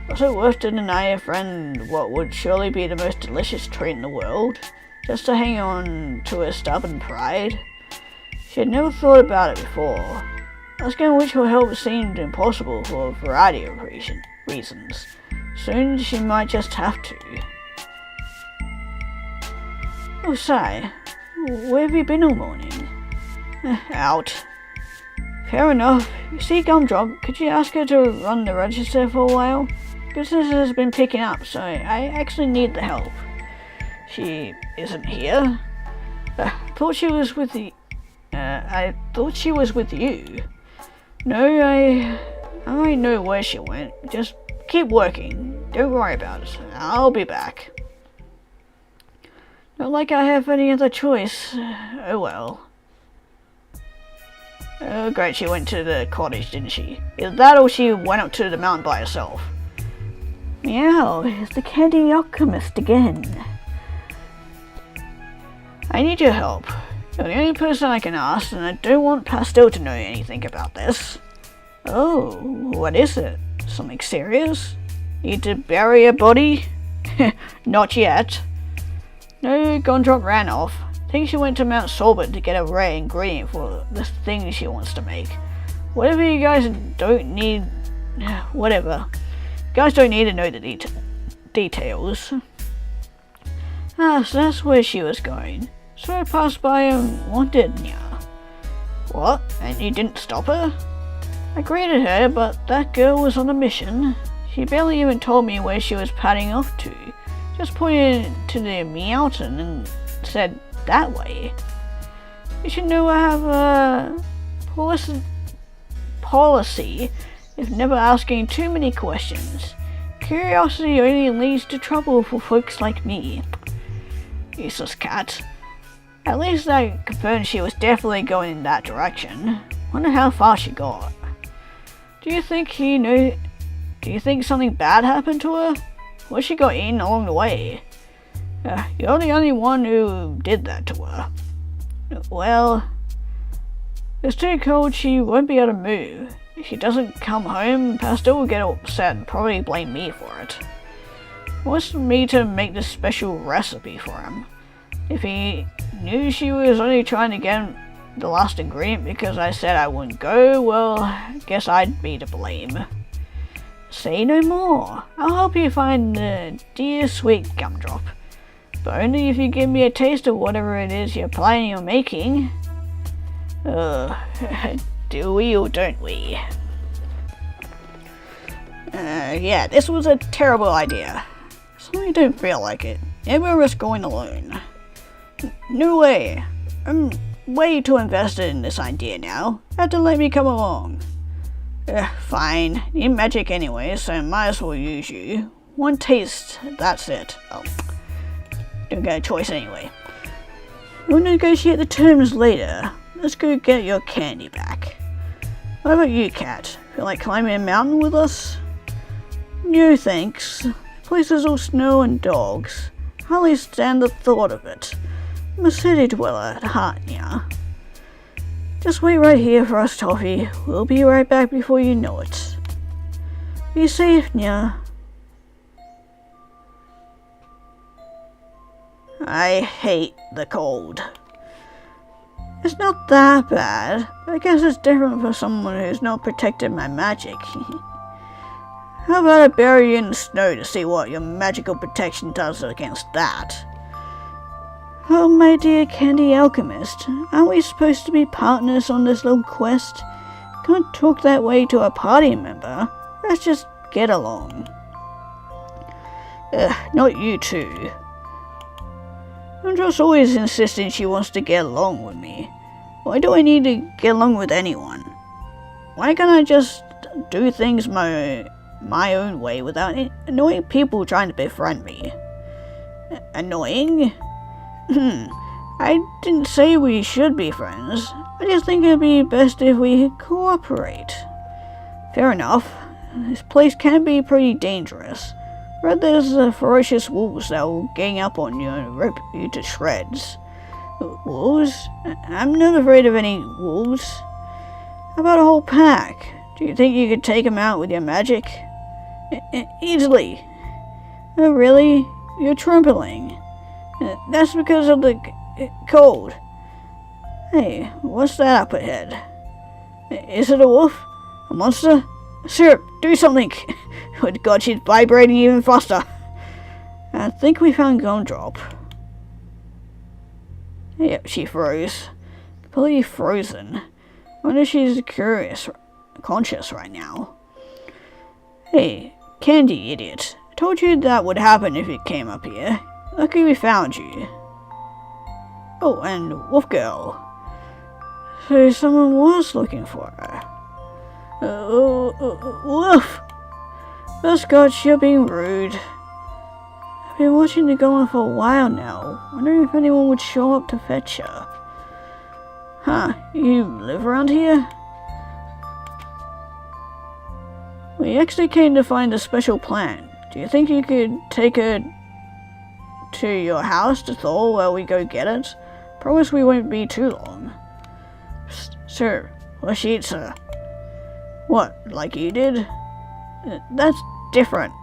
Was it worth to deny a friend what would surely be the most delicious treat in the world, just to hang on to her stubborn pride? She had never thought about it before. Asking which will help seemed impossible for a variety of reasons. Soon she might just have to. Oh, Sai, where have you been all morning? Out. Fair enough. You see, Gumdrop, could you ask her to run the register for a while? Business has been picking up, so I actually need the help. She isn't here? Thought she was with the... I thought she was with you. No, I know where she went. Just keep working. Don't worry about it. I'll be back. Not like I have any other choice. Oh well. Oh great, she went to the cottage, didn't she? Is that or she went up to the mountain by herself? Meow, it's the Candy Alchemist again. I need your help. You're the only person I can ask, and I don't want Pastel to know anything about this. Oh, what is it? Something serious? Need to bury a body? Not yet. No, Gumdrop ran off. I think she went to Mount Sorbet to get a rare ingredient for the thing she wants to make. Whatever you guys don't need... Whatever. You guys don't need to know the details. Ah, so that's where she was going. So I passed by and wanted ya. What? And you didn't stop her? I greeted her, but that girl was on a mission. She barely even told me where she was padding off to. Just pointed to the mountain and said, that way. You should know I have a policy of never asking too many questions. Curiosity only leads to trouble for folks like me. Useless cat. At least I confirmed she was definitely going in that direction. Wonder how far she got. Do you think something bad happened to her? What she got eaten along the way? You're the only one who did that to her. Well, it's too cold, she won't be able to move. If she doesn't come home, Pastel will get upset and probably blame me for it. He wants me to make this special recipe for him. If he knew she was only trying to get the last ingredient because I said I wouldn't go, well, I guess I'd be to blame. Say no more. I'll help you find the dear sweet Gumdrop. But only if you give me a taste of whatever it is you're planning on making. Do we or don't we? Yeah, this was a terrible idea. So I don't feel like it. Never risk going alone. No way. I'm way too invested in this idea now. Have to let me come along. Fine. Need magic anyway, so might as well use you. One taste, that's it. Oh, don't get a choice anyway. We'll negotiate the terms later. Let's go get your candy back. What about you, cat? Feel like climbing a mountain with us? No thanks. The place is all snow and dogs. Hardly stand the thought of it. I'm a city dweller at heart, yeah. Just wait right here for us, Toffee. We'll be right back before you know it. Be safe, Nya. I hate the cold. It's not that bad, but I guess it's different for someone who's not protected by magic. How about I bury you in the snow to see what your magical protection does against that? Oh, my dear Candy Alchemist, aren't we supposed to be partners on this little quest? Can't talk that way to a party member. Let's just get along. Not you two. I'm just always insisting she wants to get along with me. Why do I need to get along with anyone? Why can't I just do things my own way without annoying people trying to befriend me? Annoying? I didn't say we should be friends. I just think it'd be best if we cooperate. Fair enough. This place can be pretty dangerous. Read there's ferocious wolves that will gang up on you and rip you to shreds. Wolves? I'm not afraid of any wolves. How about a whole pack? Do you think you could take them out with your magic? Easily. Oh, really? You're trembling. That's because of the cold. Hey, what's that up ahead? Is it a wolf? A monster? Syrup, do something! Oh god, she's vibrating even faster. I think we found Gumdrop. Yep, she froze. completely frozen. I wonder if she's conscious right now. Hey, Candy, idiot. I told you that would happen if you came up here. Lucky we found you. Oh, and Wolf Girl. So someone was looking for her. Wolf! Butterscotch, you're being rude. I've been watching the golem for a while now, wondering if anyone would show up to fetch her. Huh, you live around here? We actually came to find a special plant. Do you think you could take her to your house to thaw while we go get it? Promise we won't be too long. Sir, well, she eats her. What, like you did? That's different.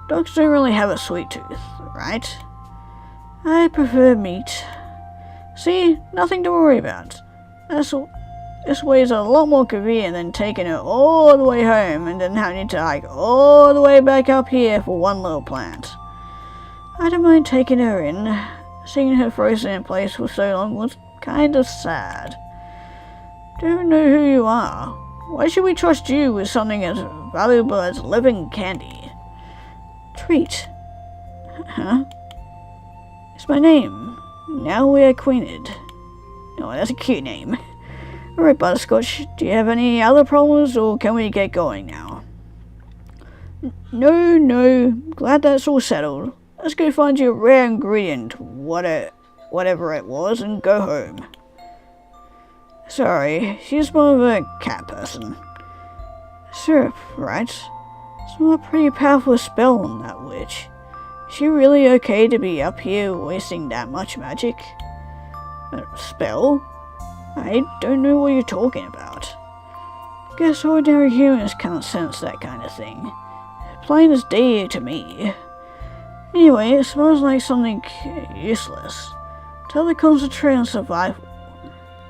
Dogs don't really have a sweet tooth, right? I prefer meat. See, nothing to worry about. This way is a lot more convenient than taking her all the way home and then having to hike all the way back up here for one little plant. I don't mind taking her in. Seeing her frozen in place for so long was kind of sad. Don't know who you are. Why should we trust you with something as valuable as living candy? Treat. Huh? It's my name. Now we're acquainted. Oh, that's a cute name. Alright, Butterscotch, do you have any other problems, or can we get going now? No. Glad that's all settled. Let's go find you a rare ingredient, whatever it was, and go home. Sorry, she's more of a cat person. Syrup, right? Smell a pretty powerful spell on that witch. Is she really okay to be up here wasting that much magic? A spell? I don't know what you're talking about. Guess ordinary humans can't sense that kind of thing. Plain as day to me. Anyway, it smells like something useless. Tell the concentrate on survival.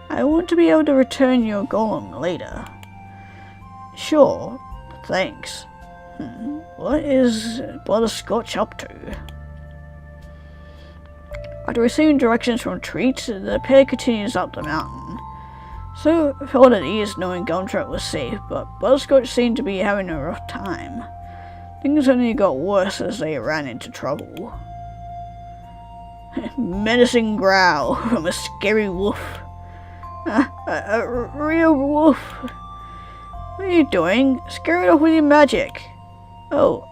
I want to be able to return your golem later. Sure, thanks. What is Butterscotch up to? After receiving directions from Treat, the pair continues up the mountain. So felt at ease knowing Gumdrop was safe, but Butterscotch seemed to be having a rough time. Things only got worse as they ran into trouble. Menacing growl from a scary wolf. A real wolf. What are you doing? Scare it off with your magic. Oh,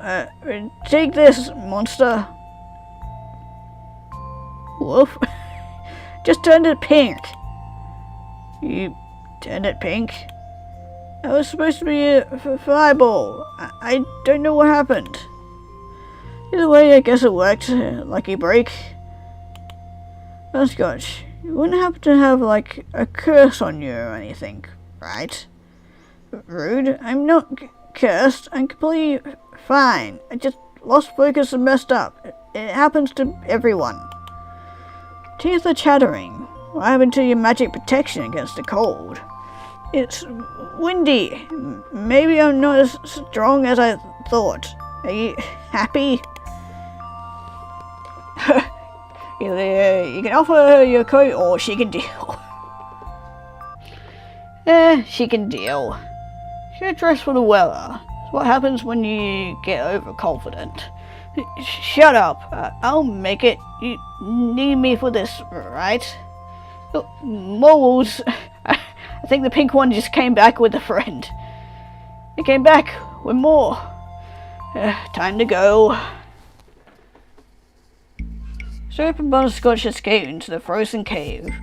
take this, monster. Wolf? Just turned it pink. You turned it pink? That was supposed to be a fireball. I don't know what happened. Either way, I guess it worked. Lucky break. Butterscotch, you wouldn't happen to have, like, a curse on you or anything, right? Rude. I'm not cursed. I'm completely fine. I just lost focus and messed up. It happens to everyone. Teeth are chattering. What happened to your magic protection against the cold? It's windy. Maybe I'm not as strong as I thought. Are you happy? Either you can offer her your coat or she can deal. She can deal. She'll dress for the weather. It's what happens when you get overconfident. Shut up. I'll make it. You need me for this, right? Moles. I think the pink one just came back with a friend. It came back with more. Time to go. Syrup and Butterscotch escape into the frozen cave,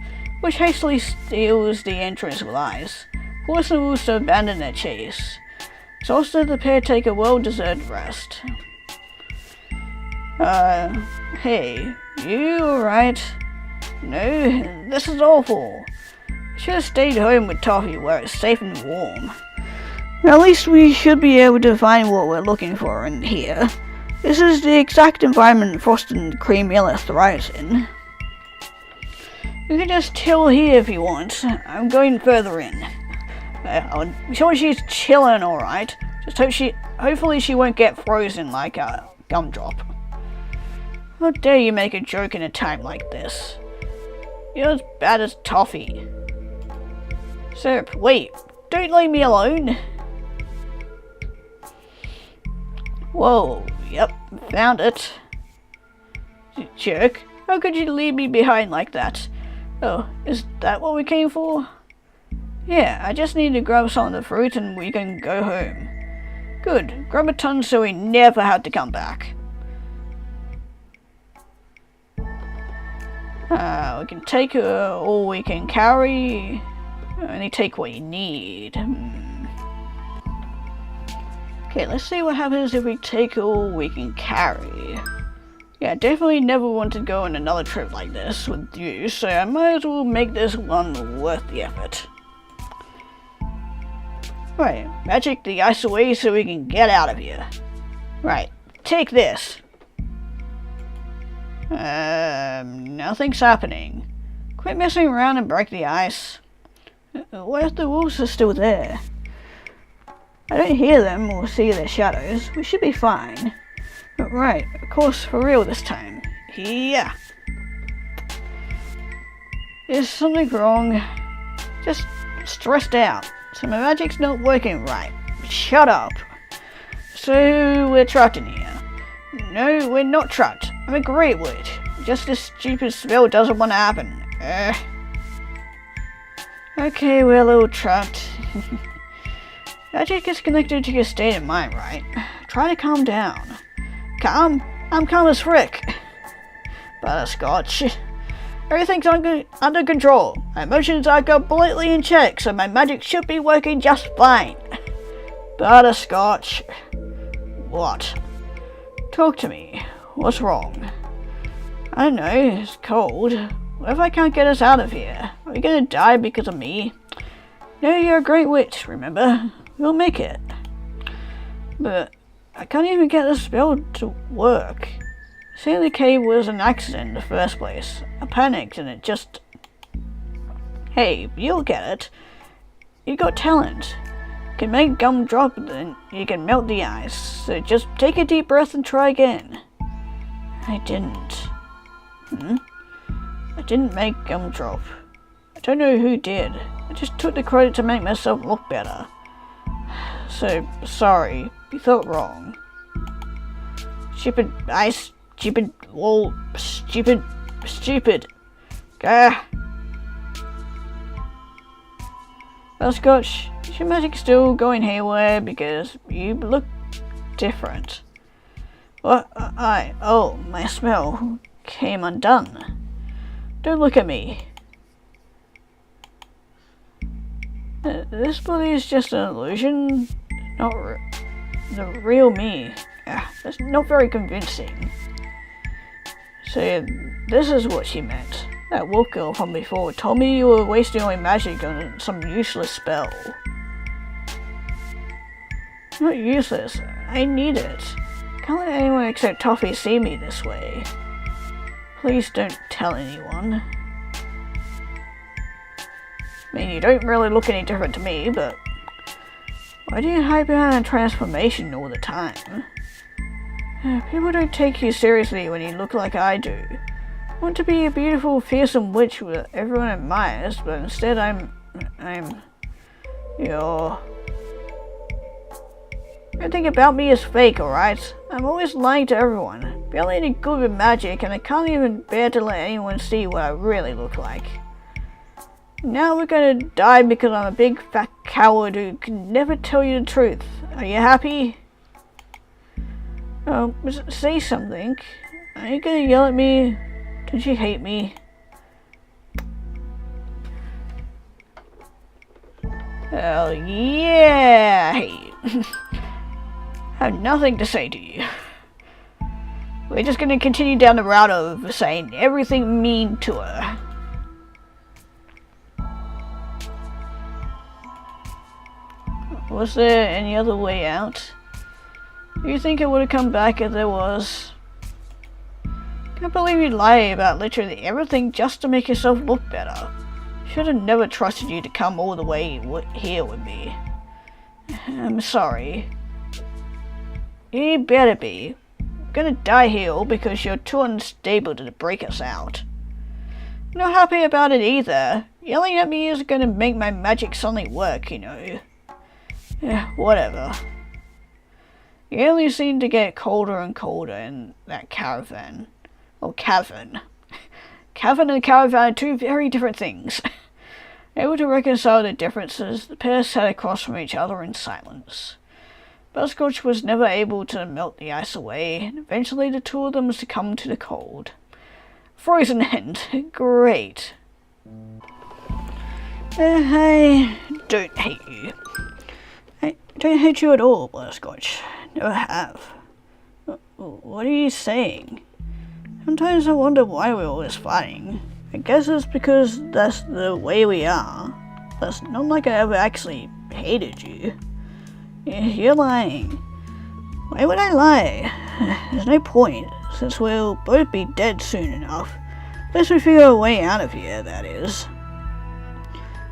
which hastily seals the entrance with ice, forcing the wolves to abandon their chase. Exhausted, the pair take a well-deserved rest. Hey, you alright? No, this is awful. Should have stayed home with Toffee where it's safe and warm. At least we should be able to find what we're looking for in here. This is the exact environment Frost and Cream Yellow thrives in. You can just chill here if you want. I'm going further in. I'm sure she's chilling alright. Just hopefully she won't get frozen like a Gumdrop. How dare you make a joke in a time like this? You're as bad as Toffee. Sir, wait. Don't leave me alone. Whoa, yep, found it. Jerk, how could you leave me behind like that? Oh, is that what we came for? Yeah, I just need to grab some of the fruit and we can go home. Good, grab a ton so we never have to come back. We can take all we can carry. Only take what you need. Okay, let's see what happens if we take all we can carry. Yeah, definitely never want to go on another trip like this with you, so I might as well make this one worth the effort. Right, magic the ice away so we can get out of here. Right, take this. Nothing's happening. Quit messing around and break the ice. What if the wolves are still there? I don't hear them or see their shadows. We should be fine. But right, of course, for real this time. Yeah. Is something wrong? Just stressed out. So my magic's not working right. Shut up. So we're trapped in here. No, we're not trapped. I'm a great witch. Just this stupid spell doesn't want to happen. Okay, we're a little trapped. Magic is connected to your state of mind, right? Try to calm down. Calm? I'm calm as frick. Butterscotch. Everything's under control. My emotions are completely in check, so my magic should be working just fine. Butterscotch. What? Talk to me. What's wrong? I don't know, it's cold. What if I can't get us out of here? Are we gonna die because of me? No, you're a great witch, remember? We'll make it. But I can't even get the spell to work. Seeing the cave was an accident in the first place. I panicked and it just... Hey, you'll get it. You got talent. You can make gum drop and you can melt the ice. So just take a deep breath and try again. I didn't. I didn't make gum drop. I don't know who did. I just took the credit to make myself look better. So, sorry. You thought wrong. Stupid ice. Stupid wall. Stupid. Gah. Butterscotch, is your magic still going haywire because you look different? What? Oh, my spell came undone. Don't look at me. This body is just an illusion, not the real me. That's not very convincing. So this is what she meant. That wolf girl from before told me you were wasting all your magic on some useless spell. Not useless. I need it. Can't let anyone except Toffee see me this way. Please don't tell anyone. I mean, you don't really look any different to me, but why do you hide behind a transformation all the time? People don't take you seriously when you look like I do. I want to be a beautiful, fearsome witch that everyone admires, but instead I'm your... Everything about me is fake, alright? I'm always lying to everyone. Barely any good with magic, and I can't even bear to let anyone see what I really look like. Now we're gonna die because I'm a big fat coward who can never tell you the truth. Are you happy? Say something. Are you gonna yell at me? Don't you hate me? Oh yeah, I hate you. I have nothing to say to you. We're just gonna continue down the route of saying everything mean to her. Was there any other way out? Do you think it would have come back if there was? Can't believe you'd lie about literally everything just to make yourself look better. Should have never trusted you to come all the way here with me. I'm sorry. You better be. I'm gonna die here all because you're too unstable to break us out. Not happy about it either. Yelling at me isn't gonna make my magic suddenly work, you know. Whatever. You only seem to get colder and colder in that caravan. Or cavern. Cavern and caravan are two very different things. Able to reconcile the differences, the pair sat across from each other in silence. Butterscotch was never able to melt the ice away, and eventually the two of them succumbed to the cold. Frozen end. Great. I don't hate you. I don't hate you at all, Butterscotch. Never have. What are you saying? Sometimes I wonder why we're always fighting. I guess it's because that's the way we are. That's not like I ever actually hated you. You're lying. Why would I lie? There's no point, since we'll both be dead soon enough. Unless we figure a way out of here, that is.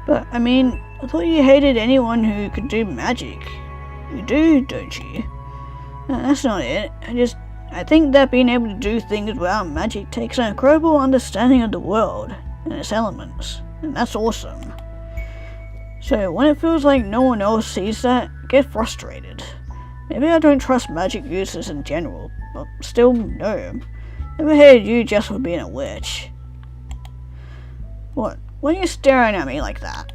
But, I mean, I thought you hated anyone who could do magic. You do, don't you? No, that's not it. I think that being able to do things without magic takes an incredible understanding of the world and its elements, and that's awesome. So when it feels like no one else sees that, I get frustrated. Maybe I don't trust magic users in general, but still, no. Never hated you just for being a witch. What? Why are you staring at me like that?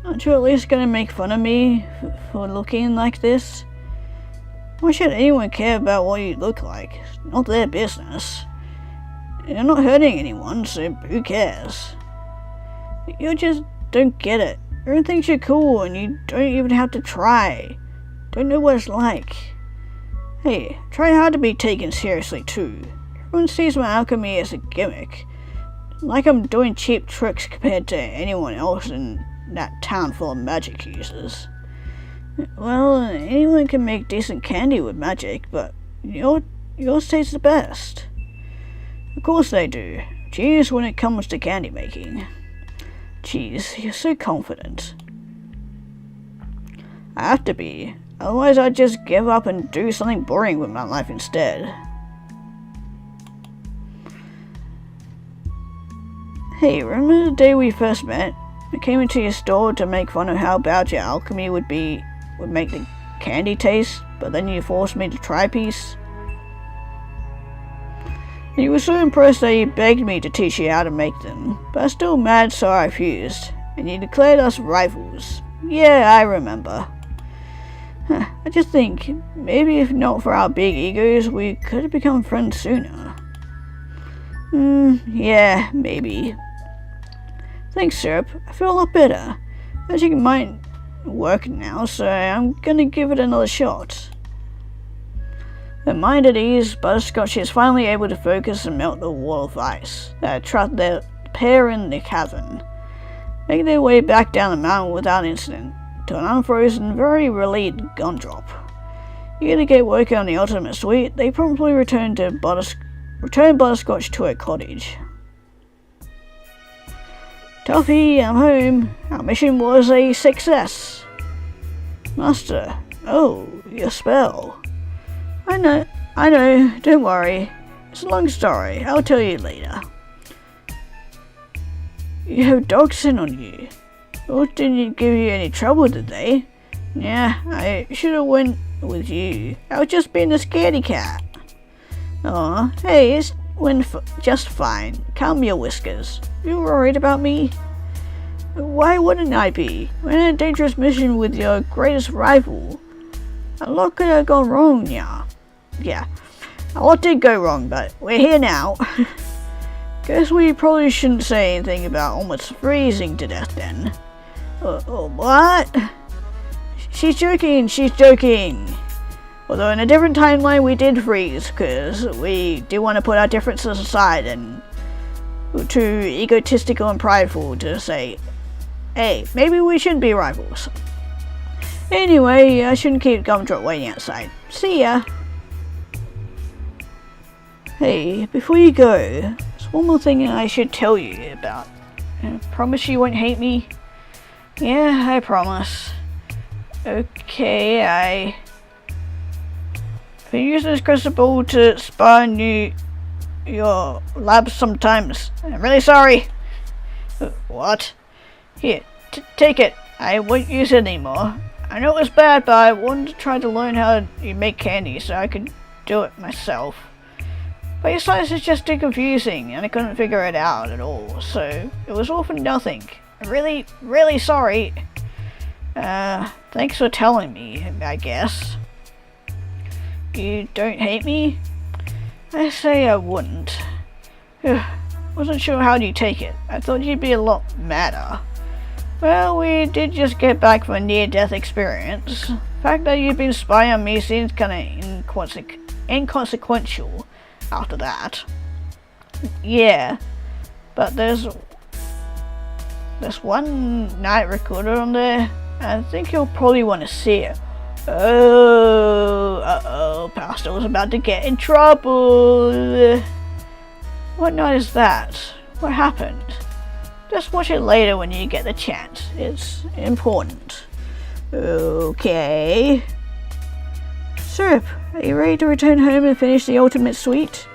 Aren't you at least gonna make fun of me for looking like this? Why should anyone care about what you look like? It's not their business. You're not hurting anyone, so who cares? You just don't get it. Everyone thinks you're cool and you don't even have to try. Don't know what it's like. Hey, try hard to be taken seriously too. Everyone sees my alchemy as a gimmick. Like I'm doing cheap tricks compared to anyone else in that town full of magic users. Well, anyone can make decent candy with magic, but yours tastes the best. Of course they do. Jeez, when it comes to candy making. Jeez, you're so confident. I have to be. Otherwise I'd just give up and do something boring with my life instead. Hey, remember the day we first met? I came into your store to make fun of how bad your alchemy would make the candy taste, but then you forced me to try a piece. And you were so impressed that you begged me to teach you how to make them, but I was still mad so I refused, and you declared us rivals. Yeah, I remember. I just think, maybe if not for our big egos, we could have become friends sooner. Yeah, maybe. Thanks, Syrup. I feel a lot better. Magic might work now, so I'm gonna give it another shot. Their mind at ease, Butterscotch is finally able to focus and melt the wall of ice that trapped their pair in the cavern, making their way back down the mountain without incident to an unfrozen, very relieved Gumdrop. Eager to get working on the ultimate suite, they promptly return Butterscotch to her cottage. Toffee, I'm home. Our mission was a success. Master, oh, your spell. I know, don't worry. It's a long story, I'll tell you later. You have dogs sent on you. Oh, didn't give you any trouble, did they? Yeah, I should have went with you. I was just being a scaredy cat. Aw, hey, it's went just fine. Calm your whiskers. You worried about me? Why wouldn't I be? We're in a dangerous mission with your greatest rival. A lot could have gone wrong, yeah. Yeah, a lot did go wrong, but we're here now. Guess we probably shouldn't say anything about almost freezing to death then. What? She's joking. Although in a different timeline we did freeze, because we do want to put our differences aside and we're too egotistical and prideful to say, hey, maybe we shouldn't be rivals. Anyway, I shouldn't keep Gumdrop waiting outside. See ya. Hey, before you go, there's one more thing I should tell you about. I promise you won't hate me? Yeah, I promise. Okay, I've been using this crystal ball to spawn new your lab sometimes. I'm really sorry. What? Here, take it. I won't use it anymore. I know it was bad, but I wanted to try to learn how you make candy so I could do it myself. But your science is just too confusing and I couldn't figure it out at all, so it was all for nothing. I'm really sorry. Thanks for telling me, I guess. You don't hate me? I say I wouldn't. Wasn't sure how you take it. I thought you'd be a lot madder. Well, we did just get back from a near-death experience. The fact that you've been spying on me seems kinda inconsequential after that. Yeah, but there's one night recorder on there. I think you'll probably want to see it. Oh, Pastel's about to get in trouble. What night is that? What happened? Just watch it later when you get the chance. It's important. Okay. Syrup, are you ready to return home and finish the ultimate sweet?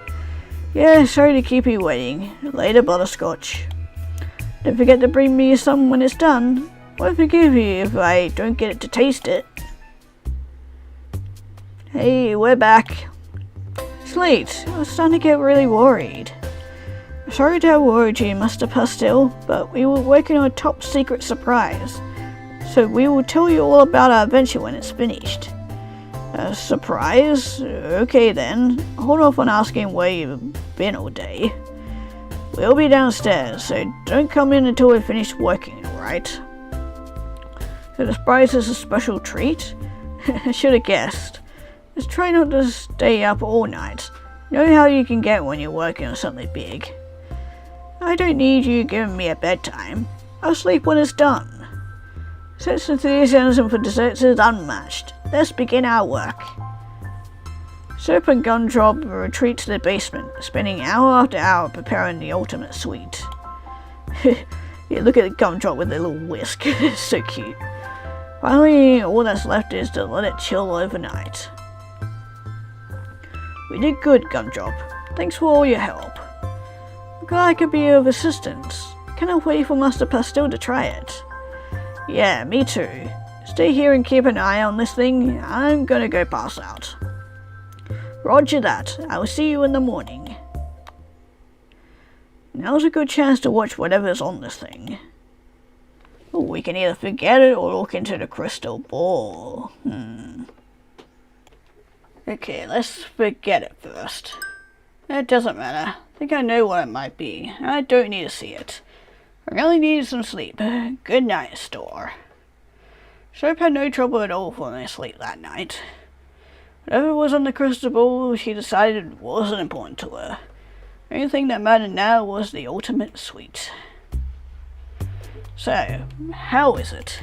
Yeah, sorry to keep you waiting. Later, Butterscotch. Don't forget to bring me some when it's done. Won't forgive you if I don't get it to taste it. Hey, we're back. It's late. I was starting to get really worried. Sorry to have worried you, Master Pastel, but we were working on a top secret surprise. So we will tell you all about our adventure when it's finished. A surprise? Okay then. Hold off on asking where you've been all day. We'll be downstairs, so don't come in until we're finished working, alright? So the surprise is a special treat? I should have guessed. Just try not to stay up all night. You know how you can get when you're working on something big. I don't need you giving me a bedtime. I'll sleep when it's done. Such enthusiasm for desserts is unmatched. Let's begin our work. Soap and Gumdrop retreat to the basement, spending hour after hour preparing the ultimate sweet. Yeah, look at the Gumdrop with the little whisk. It's so cute. Finally, all that's left is to let it chill overnight. We did good, Gumdrop. Thanks for all your help. I'm glad I could be of assistance. Cannot wait for Master Pastel to try it. Yeah, me too. Stay here and keep an eye on this thing. I'm gonna go pass out. Roger that. I will see you in the morning. Now's a good chance to watch whatever's on this thing. Ooh, we can either forget it or look into the crystal ball. Okay, let's forget it first. It doesn't matter. I think I know what it might be. I don't need to see it. I really need some sleep. Good night, Store. Soap had no trouble at all falling asleep that night. Whatever was on the crystal ball, she decided wasn't important to her. The only thing that mattered now was the ultimate sweet. So, how is it?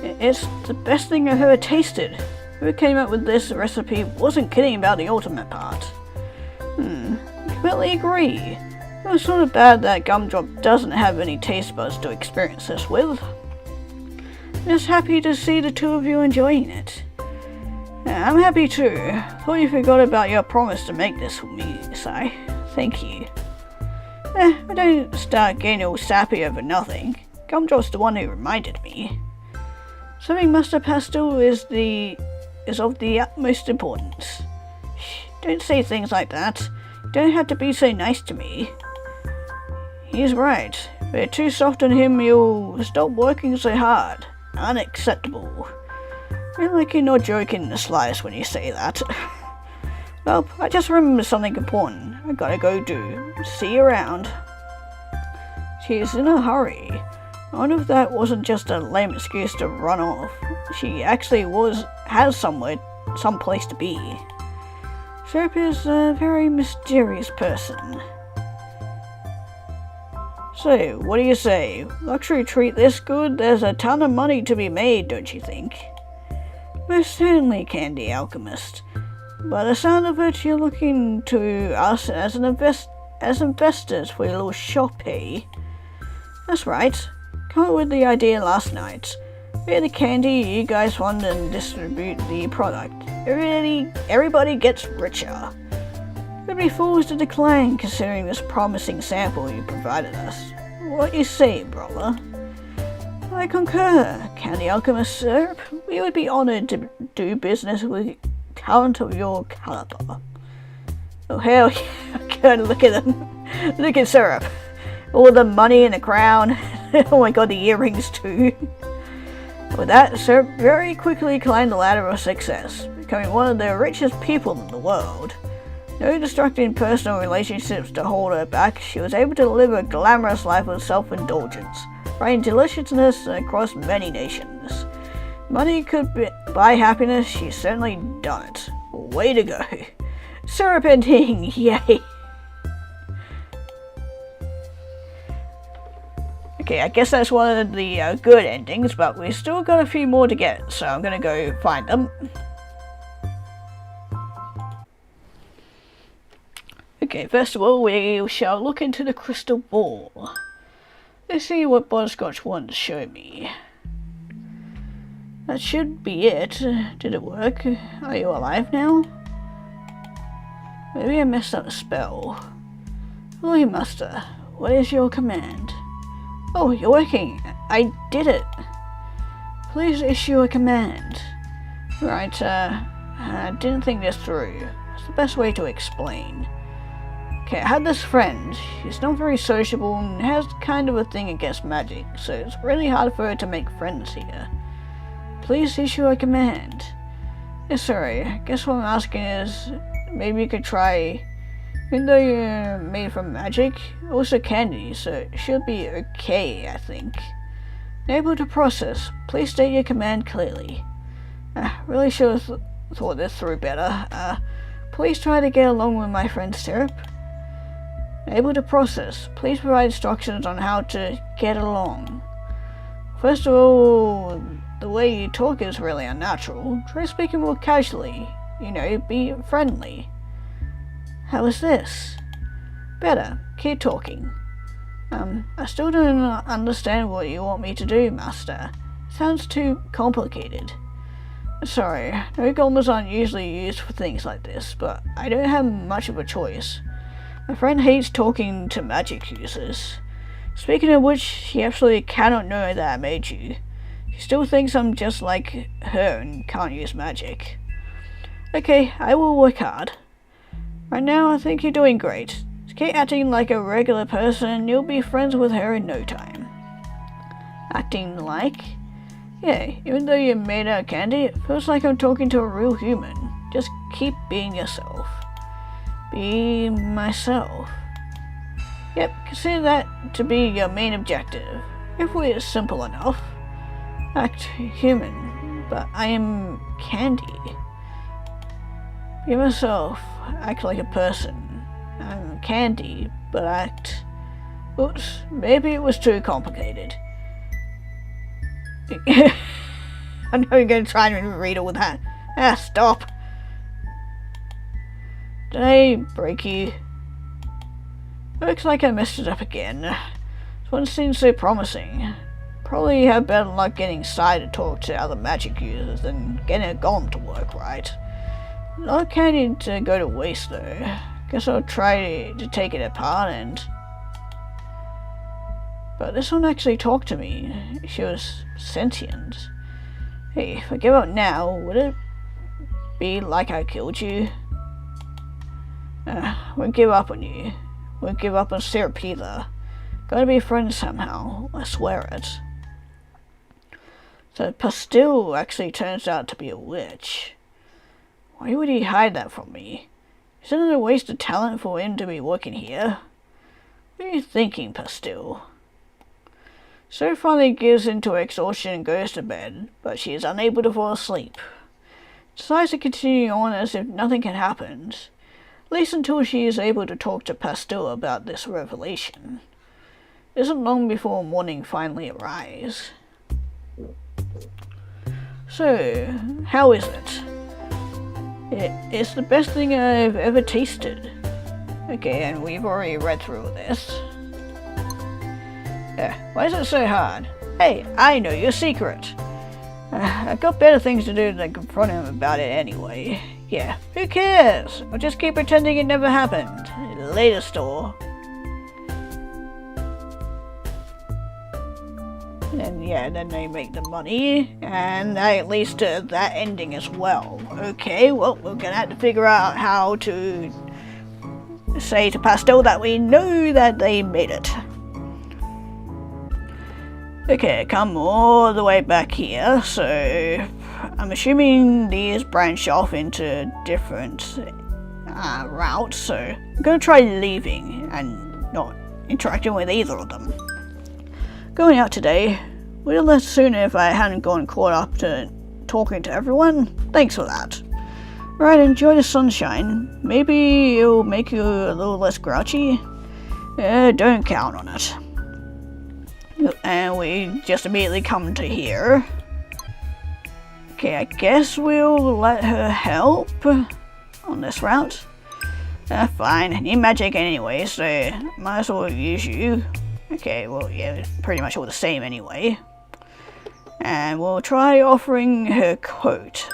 It's the best thing I've ever tasted. Whoever came up with this recipe wasn't kidding about the ultimate part. Completely agree. It's sort of bad that Gumdrop doesn't have any taste buds to experience this with. Just happy to see the two of you enjoying it. I'm happy too. Thought you forgot about your promise to make this for me, Sai. Thank you. I don't start getting all sappy over nothing. Gumdrop's the one who reminded me. Serving Master Pastel is of the utmost importance. Don't say things like that. You don't have to be so nice to me. He's right. If you're too soft on him, you'll stop working so hard. Unacceptable. I feel like you're not joking in the slightest when you say that. Well, I just remembered something important. I gotta go do. See you around. She's in a hurry. I wonder if that wasn't just a lame excuse to run off. She actually has some place to be. Soap is a very mysterious person. So, what do you say? Luxury treat this good? There's a ton of money to be made, don't you think? Most certainly, Candy Alchemist. By the sound of it, you're looking to us as investors for your little shop, eh? That's right. Come up with the idea last night. We're the candy, you guys fund and distribute the product. Everybody gets richer. We'd be fools to decline considering this promising sample you provided us. What you say, brother? I concur, Candy Alchemist Syrup. We would be honored to do business with talent of your caliber. Oh hell yeah, God, look at them. Look at Syrup. All the money and the crown. Oh my god, the earrings too. With that, Syrup very quickly climbed the ladder of success, becoming one of the richest people in the world. No distracting personal relationships to hold her back, she was able to live a glamorous life of self-indulgence, finding deliciousness across many nations. Money could buy happiness, she's certainly done it. Way to go. Syrup ending, yay! Okay, I guess that's one of the good endings, but we've still got a few more to get, so I'm gonna go find them. Okay, first of all, we shall look into the crystal ball. Let's see what Butterscotch wanted to show me. That should be it. Did it work? Are you alive now? Maybe I messed up the spell. Holy Master, what is your command? Oh, you're working. I did it. Please issue a command. Right, I didn't think this through. What's the best way to explain? Okay, I had this friend. She's not very sociable and has kind of a thing against magic, so it's really hard for her to make friends here. Please issue a command. Yes, sorry. I guess what I'm asking is, maybe you could try, even though you're made from magic, also candy, so it should be okay, I think. Able to process. Please state your command clearly. Really should have thought this through better. Please try to get along with my friend Syrup. Able to process. Please provide instructions on how to get along. First of all, the way you talk is really unnatural. Try speaking more casually. You know, be friendly. How is this? Better. Keep talking. I still don't understand what you want me to do, Master. It sounds too complicated. Sorry, no goblins aren't usually used for things like this, but I don't have much of a choice. My friend hates talking to magic users. Speaking of which, she absolutely cannot know that I made you. She still thinks I'm just like her and can't use magic. Okay, I will work hard. Right now, I think you're doing great. Just keep acting like a regular person and you'll be friends with her in no time. Acting like? Yeah, even though you're made out of candy, it feels like I'm talking to a real human. Just keep being yourself. Be myself. Yep, consider that to be your main objective. Hopefully it's simple enough. Act human, but I am candy. Be myself, act like a person. I'm candy, but act... Oops, maybe it was too complicated. I know you're going to try and read all that. Stop. Did I break you? Looks like I messed it up again. This one seems so promising. Probably have better luck getting Sai to talk to other magic users than getting a golem to work right. Not candy to go to waste though. Guess I'll try to take it apart and... But this one actually talked to me. She was sentient. Hey, if I give up now, would it be like I killed you? Won't give up on you. Won't give up on Syrup either. Gotta be friends somehow, I swear it. So Pastille actually turns out to be a witch. Why would he hide that from me? Isn't it a waste of talent for him to be working here? What are you thinking, Pastille? So finally gives into exhaustion and goes to bed, but she is unable to fall asleep. Decides to continue on as if nothing had happened, at least until she is able to talk to Pastille about this revelation. It isn't long before morning finally arrives. So, how is it? It's the best thing I've ever tasted. Okay, and we've already read through this. Why is it so hard? Hey, I know your secret. I've got better things to do than confront him about it anyway. Yeah, who cares? I'll just keep pretending it never happened. Later, store. And yeah, then they make the money, and that leads to that ending as well. Okay, well, we're gonna have to figure out how to say to Pastel that we know that they made it. Okay, come all the way back here, so I'm assuming these branch off into different routes, so I'm gonna try leaving and not interacting with either of them. Going out today would have left sooner if I hadn't gone caught up to talking to everyone. Thanks for that. Right, enjoy the sunshine. Maybe it'll make you a little less grouchy. Don't count on it. And we just immediately come to here. Okay, I guess we'll let her help on this route. Fine, I need magic anyway, so might as well use you. Okay, well, yeah, pretty much all the same anyway. And we'll try offering her coat.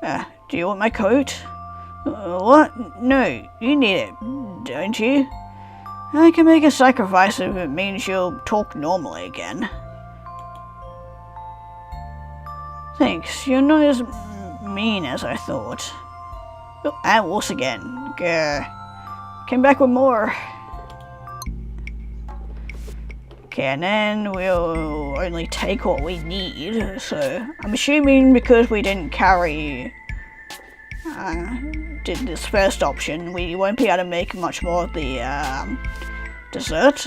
Do you want my coat? What? No, you need it, don't you? I can make a sacrifice if it means you'll talk normally again. Thanks, you're not as mean as I thought. Oh, and once again, grr. Came back with more. Okay, and then we'll only take what we need, so I'm assuming because we didn't carry did this first option, we won't be able to make much more of the dessert.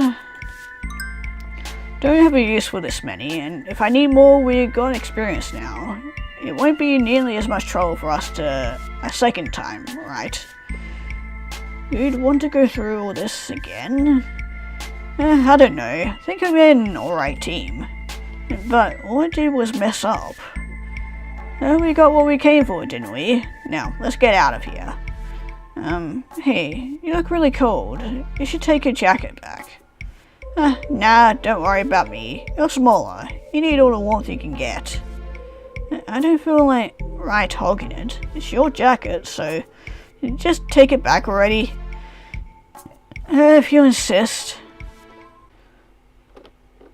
Don't have a use for this many, and if I need more, we've got experience now. It won't be nearly as much trouble for us to a second time, right? You'd want to go through all this again? I don't know. I think I'm in an alright team. But all I did was mess up. We got what we came for, didn't we? Now, let's get out of here. Hey, you look really cold. You should take your jacket back. Nah, don't worry about me. You're smaller. You need all the warmth you can get. I don't feel like right hogging it. It's your jacket, so just take it back already. If you insist.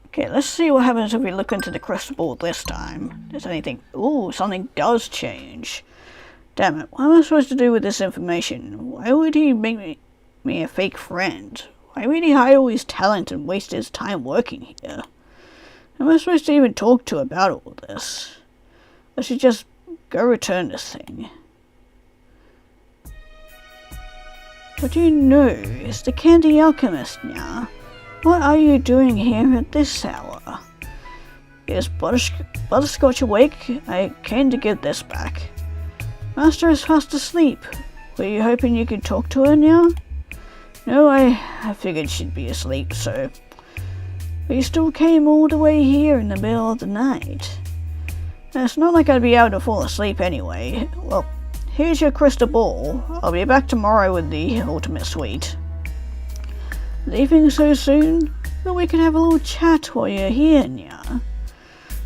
Okay, let's see what happens if we look into the crystal ball this time. Does anything... Ooh, something does change. Damn it, what am I supposed to do with this information? Why would he make me a fake friend? Why would he hide all his talent and waste his time working here? How am I supposed to even talk to about all this? I should just go return this thing. What do you know? It's the Candy Alchemist now. What are you doing here at this hour? Is Butterscotch awake? I came to get this back. Master is fast asleep. Were you hoping you could talk to her now? No, I figured she'd be asleep, so... But you still came all the way here in the middle of the night. It's not like I'd be able to fall asleep anyway. Well, here's your crystal ball. I'll be back tomorrow with the ultimate suite. Leaving so soon? But we could have a little chat while you're here, Nya.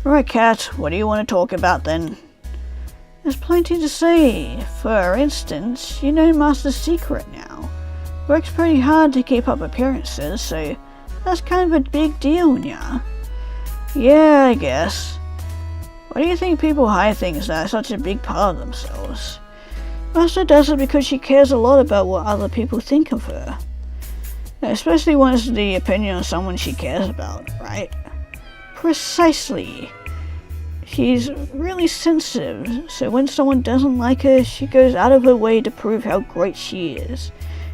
Right, Cat, what do you want to talk about then? There's plenty to say. For instance, you know Master's secret now. Works pretty hard to keep up appearances, so that's kind of a big deal, Nya. Yeah, I guess. Why do you think people hide things that are such a big part of themselves? Master does it because she cares a lot about what other people think of her. Especially when it's the opinion of someone she cares about, right? Precisely. She's really sensitive, so when someone doesn't like her, she goes out of her way to prove how great she is.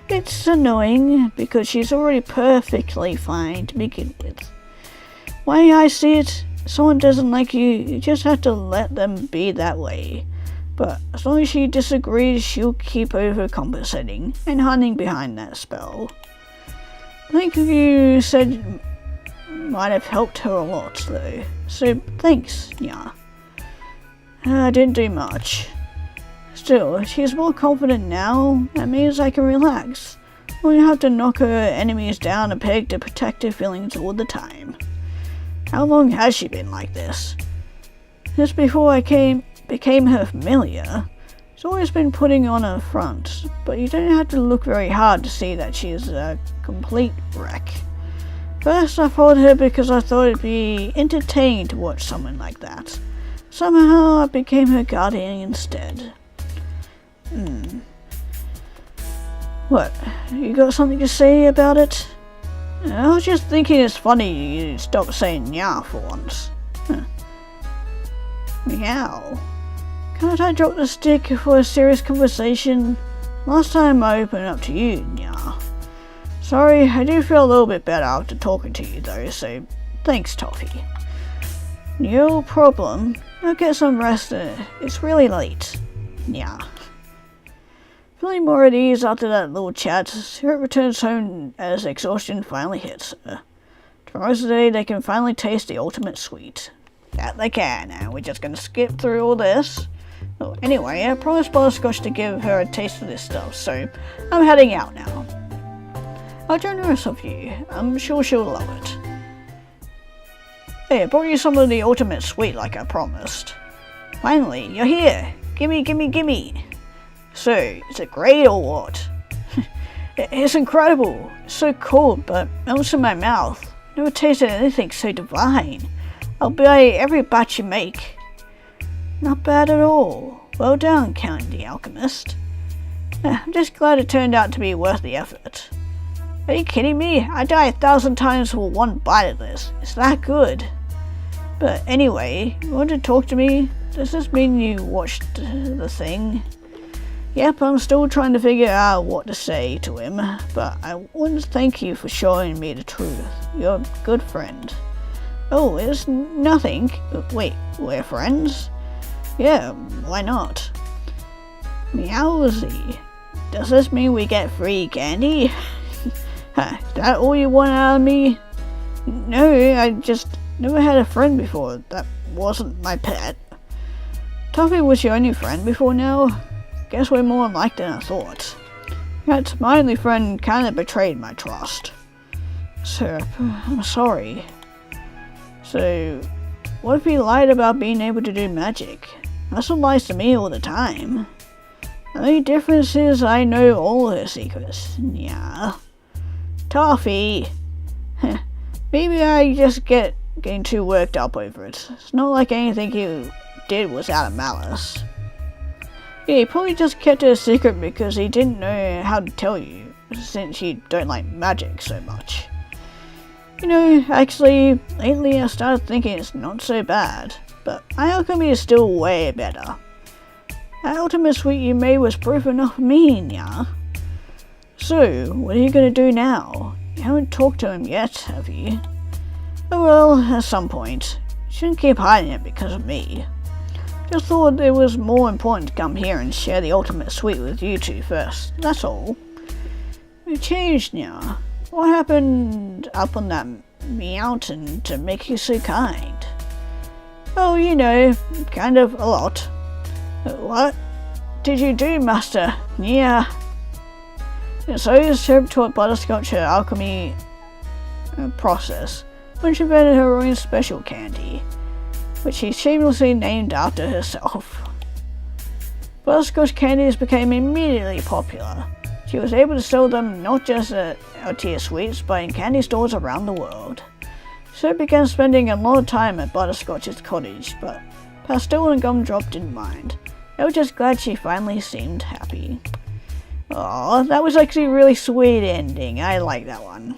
It's annoying, because she's already perfectly fine to begin with. Why I see it, someone doesn't like you, you just have to let them be that way. But as long as she disagrees, she'll keep overcompensating and hiding behind that spell. I think you said might have helped her a lot, though. So thanks, Nya. I didn't do much. Still, she's more confident now. That means I can relax. Only have to knock her enemies down a peg to protect her feelings all the time. How long has she been like this? Just before I became her familiar. She's always been putting on a front, but you don't have to look very hard to see that she's a complete wreck. First I followed her because I thought it'd be entertaining to watch someone like that. Somehow I became her guardian instead. What? You got something to say about it? I was just thinking it's funny you stopped saying meow for once. Meow. Can't I drop the stick for a serious conversation? Last time I opened up to you, meow. Sorry, I do feel a little bit better after talking to you though, so thanks, Toffee. No problem. I'll get some rest. It's really late. Yeah. Feeling more at ease after that little chat, Spirit returns home as exhaustion finally hits her. Tomorrow's the day they can finally taste the ultimate sweet. That they can, and we're just gonna skip through all this. Oh, anyway, I promised Butterscotch to give her a taste of this stuff, so I'm heading out now. How generous of you. I'm sure she'll love it. Hey, I brought you some of the ultimate sweet like I promised. Finally, you're here! Gimme, gimme, gimme! So, is it great or what? It's incredible. It's so cold, but melts in my mouth. Never tasted anything so divine. I'll buy every batch you make. Not bad at all. Well done, Candy Alchemist. I'm just glad it turned out to be worth the effort. Are you kidding me? I'd die 1,000 times for one bite of this. It's that good. But anyway, you want to talk to me? Does this mean you watched the thing? Yep, I'm still trying to figure out what to say to him, but I want to thank you for showing me the truth. You're a good friend. Oh, it's nothing. Wait, we're friends? Yeah, why not? Meowsy. Does this mean we get free candy? That all you want out of me? No, I just never had a friend before. That wasn't my pet. Toffee was your only friend before now? Guess we're more alike than I thought. Yet my only friend kinda betrayed my trust. Syrup, I'm sorry. So, what if he lied about being able to do magic? That's what lies to me all the time. The only difference is I know all her secrets. Yeah. Toffee! Maybe I just getting too worked up over it. It's not like anything he did was out of malice. Yeah, he probably just kept it a secret because he didn't know how to tell you, since you don't like magic so much. You know, actually, lately I started thinking it's not so bad, but my alchemy is still way better. That ultimate sweet you made was proof enough for me, yeah? So, what are you gonna do now? You haven't talked to him yet, have you? Oh well, at some point. You shouldn't keep hiding it because of me. Just thought it was more important to come here and share the ultimate sweet with you two first, that's all. You changed now. What happened up on that mountain to make you so kind? Oh, you know, kind of a lot. What did you do, Master? Yeah. So Syrup taught Butterscotch her alchemy process when she invented her own special candy, which she shamelessly named after herself. Butterscotch candies became immediately popular. She was able to sell them not just at Altea Sweets, but in candy stores around the world. Syrup began spending a lot of time at Butterscotch's cottage, but Pastel and Gumdrop didn't mind. They were just glad she finally seemed happy. Aw, that was actually a really sweet ending. I like that one.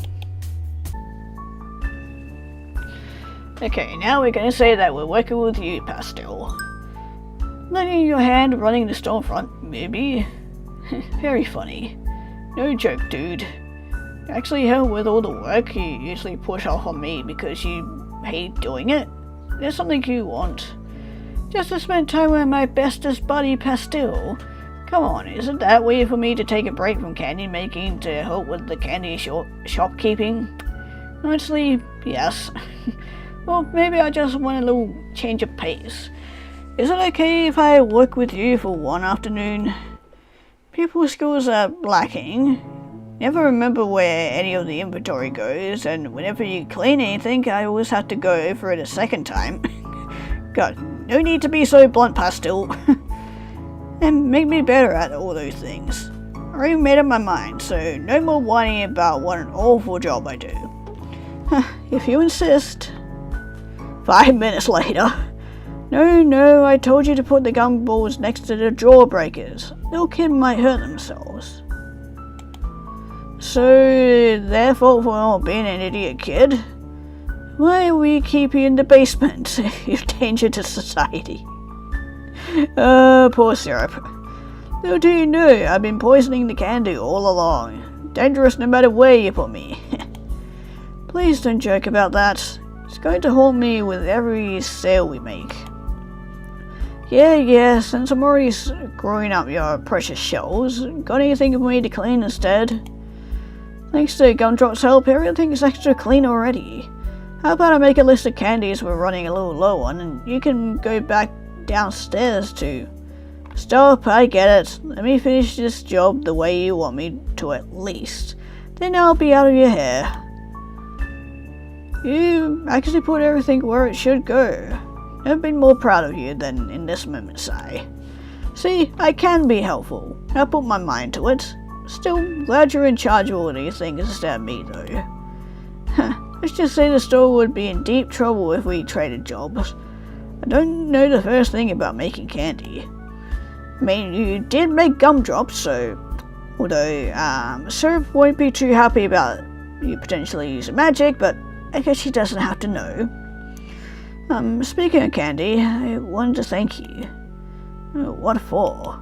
Okay, now we're gonna say that we're working with you, Pastel. Lending your hand running the storefront, maybe? Very funny. No joke, dude. You actually help with all the work you usually push off on me because you hate doing it? There's something you want. Just to spend time with my bestest buddy, Pastel. Come on, isn't that weird for me to take a break from candy making to help with the candy shopkeeping? Honestly, yes. Well, maybe I just want a little change of pace. Is it okay if I work with you for one afternoon? People skills are lacking. Never remember where any of the inventory goes, and whenever you clean anything, I always have to go over it a second time. God, no need to be so blunt, Pastel. and make me better at all those things. I already made up my mind, so no more whining about what an awful job I do. If you insist. 5 minutes later. No, I told you to put the gumballs next to the jawbreakers. Little kid might hurt themselves. So, their fault for not being an idiot kid? Why we keep you in the basement? You're a danger to society. Poor Syrup. Little do you know, I've been poisoning the candy all along. Dangerous no matter where you put me. Please don't joke about that. It's going to haunt me with every sale we make. Yeah, since I'm already screwing up your precious shells, got anything for me to clean instead? Thanks to Gumdrop's help, everything is extra clean already. How about I make a list of candies we're running a little low on, and you can go back downstairs to... Stop, I get it. Let me finish this job the way you want me to at least. Then I'll be out of your hair. You actually put everything where it should go. Never been more proud of you than in this moment, Sai. See, I can be helpful. I put my mind to it. Still, glad you're in charge of all these things instead of me, though. Let's just say the store would be in deep trouble if we traded jobs. I don't know the first thing about making candy. I mean, you did make gumdrops, so... Although, Syrup won't be too happy about you potentially using magic, but I guess she doesn't have to know. Speaking of candy, I wanted to thank you. What for?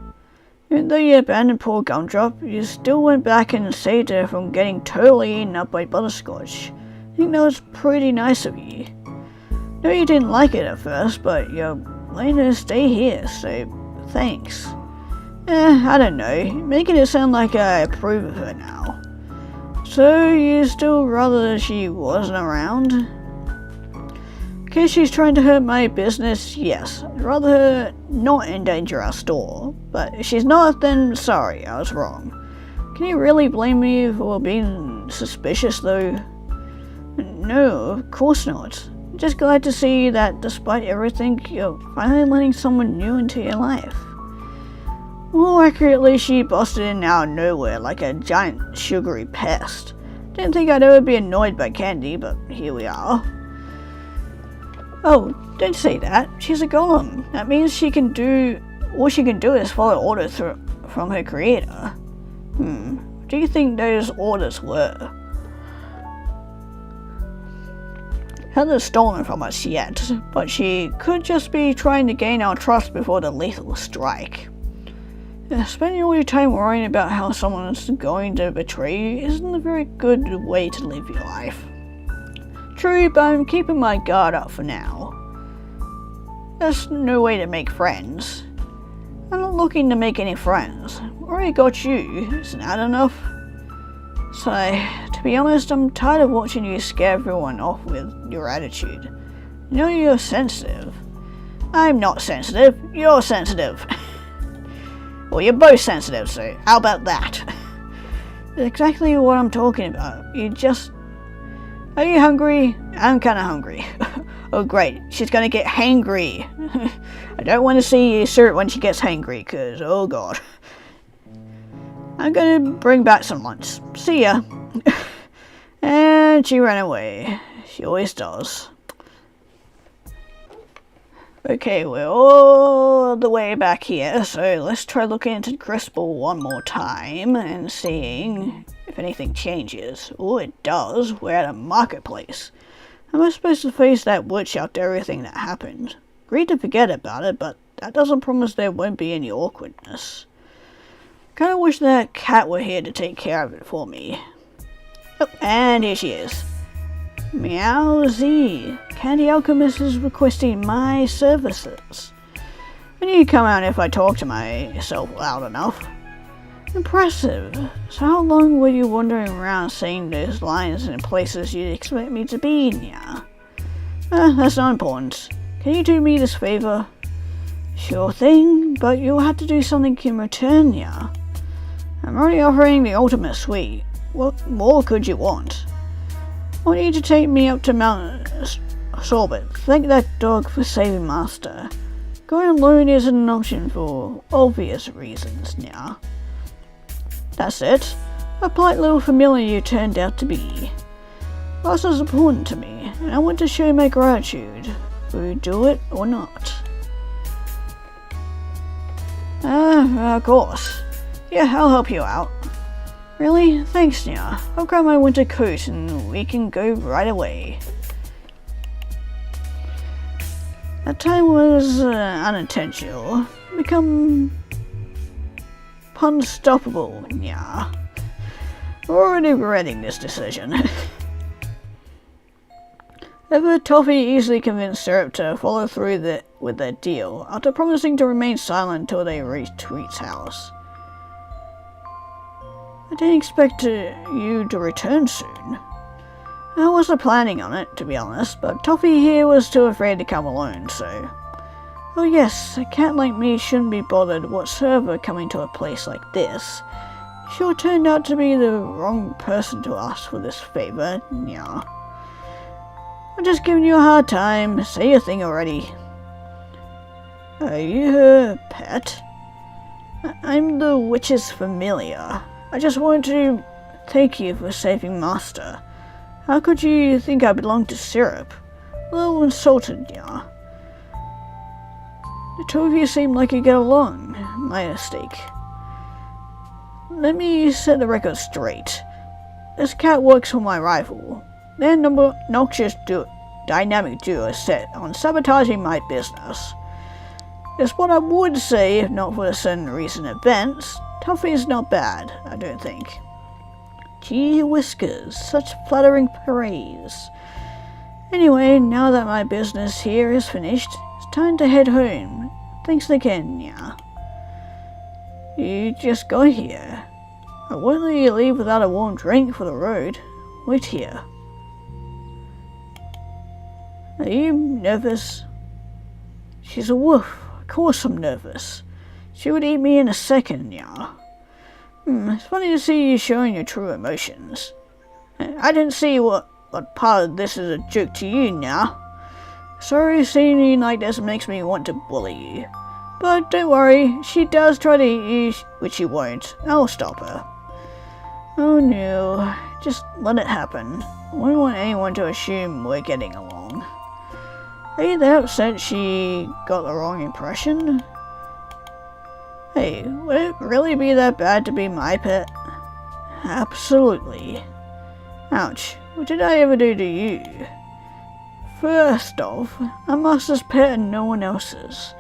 Even though you abandoned poor Gumdrop, you still went back and saved her from getting totally eaten up by Butterscotch. I think that was pretty nice of you. No, you didn't like it at first, but you're letting her stay here, so thanks. I don't know, making it sound like I approve of her now. So, you still rather she wasn't around? In case she's trying to hurt my business, yes. I'd rather her not endanger our store. But if she's not, then sorry, I was wrong. Can you really blame me for being suspicious, though? No, of course not. I'm just glad to see that despite everything, you're finally letting someone new into your life. More accurately, she busted in out of nowhere like a giant sugary pest. Didn't think I'd ever be annoyed by candy, but here we are. Oh, don't say that. She's a golem. That means she can do... all she can do is follow orders from her creator. What do you think those orders were? Hasn't stolen from us yet, but she could just be trying to gain our trust before the lethal strike. Spending all your time worrying about how someone's going to betray you isn't a very good way to live your life. True, but I'm keeping my guard up for now. There's no way to make friends. I'm not looking to make any friends. Already got you, isn't that enough? So, to be honest, I'm tired of watching you scare everyone off with your attitude. You know you're sensitive. I'm not sensitive, you're sensitive. Well, you're both sensitive, so how about that? Exactly what I'm talking about. You just... Are you hungry? I'm kinda hungry. Oh great, she's gonna get hangry. I don't want to see you Syrup when she gets hangry, cause oh god. I'm gonna bring back some lunch. See ya. And she ran away. She always does. Okay, we're all the way back here, so let's try looking into the crystal one more time and seeing if anything changes. Oh, it does. We're at a marketplace. How am I supposed to face that witch after everything that happened? Agreed to forget about it, but that doesn't promise there won't be any awkwardness. Kinda wish that cat were here to take care of it for me. Oh, and here she is. Meowsy. Candy Alchemist is requesting my services. I knew you'd come out if I talk to myself loud enough. Impressive. So how long were you wandering around saying those lines in places you'd expect me to be in, yeah? That's not important. Can you do me this favor? Sure thing, but you'll have to do something in return, yeah? I'm already offering the ultimate suite. What more could you want? I want you to take me up to Mount Sorbet. Thank that dog for saving Master. going alone isn't an option for obvious reasons now. That's it. A polite little familiar you turned out to be. Loss is important to me, and I want to show my gratitude. Will you do it or not? Of course. Yeah, I'll help you out. Really? Thanks, Nya. I'll grab my winter coat and we can go right away. That time was unintentional. Become unstoppable, Nya. Already regretting this decision. However, Toffee easily convinced Syrup to follow through with their deal, after promising to remain silent until they reached Tweet's house. I didn't expect you to return soon. I wasn't planning on it, to be honest, but Toffee here was too afraid to come alone, so... Oh yes, a cat like me shouldn't be bothered whatsoever coming to a place like this. You sure turned out to be the wrong person to ask for this favor, Nya. I'm just giving you a hard time. Say your thing already. Are you her pet? I'm the witch's familiar. I just wanted to thank you for saving Master. How could you think I belong to Syrup? A little insulted, yeah. The two of you seem like you get along. My mistake. Let me set the record straight. This cat works for my rival. Their noxious dynamic duo is set on sabotaging my business. It's what I would say if not for the certain recent events. Toffee's not bad, I don't think. Gee whiskers, such flattering praise. Anyway, now that my business here is finished, it's time to head home. Thanks again, Nya. You just got here. I won't let you leave without a warm drink for the road. Wait here. Are you nervous? She's a wolf. Of course I'm nervous. She would eat me in a second, Nya. It's funny to see you showing your true emotions. I didn't see what part of this is a joke to you, Nya. Sorry, seeing you like this makes me want to bully you. But don't worry, she does try to eat you, which she won't. I'll stop her. Oh no, just let it happen. I wouldn't want anyone to assume we're getting along. Are you that upset she got the wrong impression? Hey, would it really be that bad to be my pet? Absolutely. Ouch, what did I ever do to you? First off, I'm Master's pet and no one else's.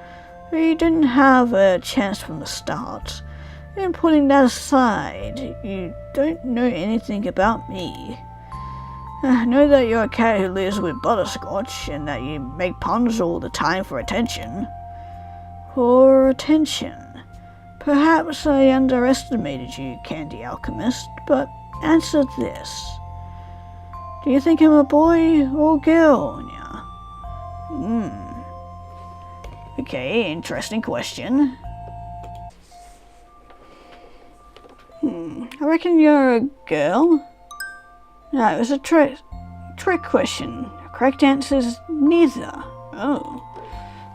You didn't have a chance from the start. And putting that aside, you don't know anything about me. I know that you're a cat who lives with Butterscotch and that you make puns all the time for attention. For attention. Perhaps I underestimated you, Candy Alchemist, but answer this. Do you think I'm a boy or girl, Nya? Okay, interesting question. I reckon you're a girl? No, it was a trick question. The correct answer is neither. Oh.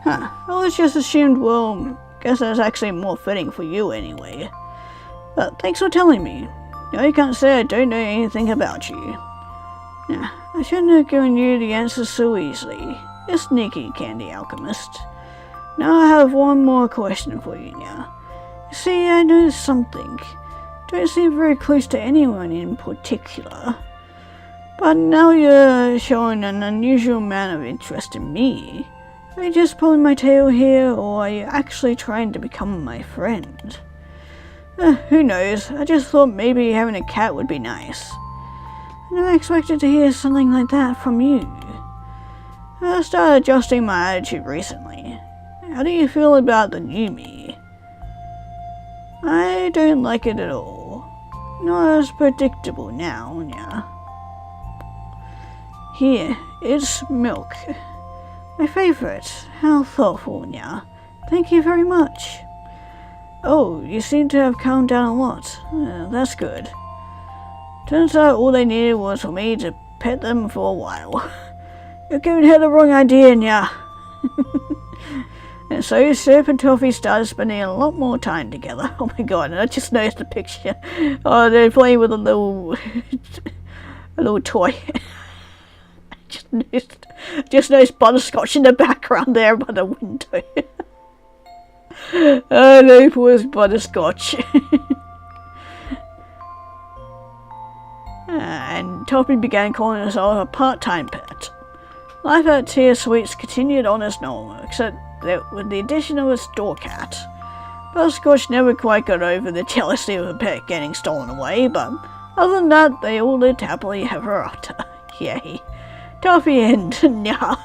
Huh. I was just assumed, well, guess that's actually more fitting for you anyway. But thanks for telling me. No, you can't say I don't know anything about you. Nah, I shouldn't have given you the answer so easily. You're sneaky, Candy Alchemist. Now I have one more question for you now. You see, I noticed something. Don't seem very close to anyone in particular. But now you're showing an unusual amount of interest in me. Are you just pulling my tail here, or are you actually trying to become my friend? Who knows, I just thought maybe having a cat would be nice. I never expected to hear something like that from you. I started adjusting my attitude recently. How do you feel about the new me? I don't like it at all. Not as predictable now, Nya. Here, it's milk. My favorite. How thoughtful, Nya. Thank you very much. Oh, you seem to have calmed down a lot. That's good. Turns out all they needed was for me to pet them for a while. You're giving her the wrong idea, Nya. And so Syrup and Toffee started spending a lot more time together. Oh my god, and I just noticed the picture. Oh, they're playing with a little toy. just noticed butterscotch in the background there by the window. Oh no, poor butterscotch. And Toffee began calling herself a part-time pet. Life at Tia Sweets continued on as normal, except that with the addition of a store cat. Butterscotch never quite got over the jealousy of her pet getting stolen away, but other than that, they all lived happily ever after. Yay. Toffee and yeah.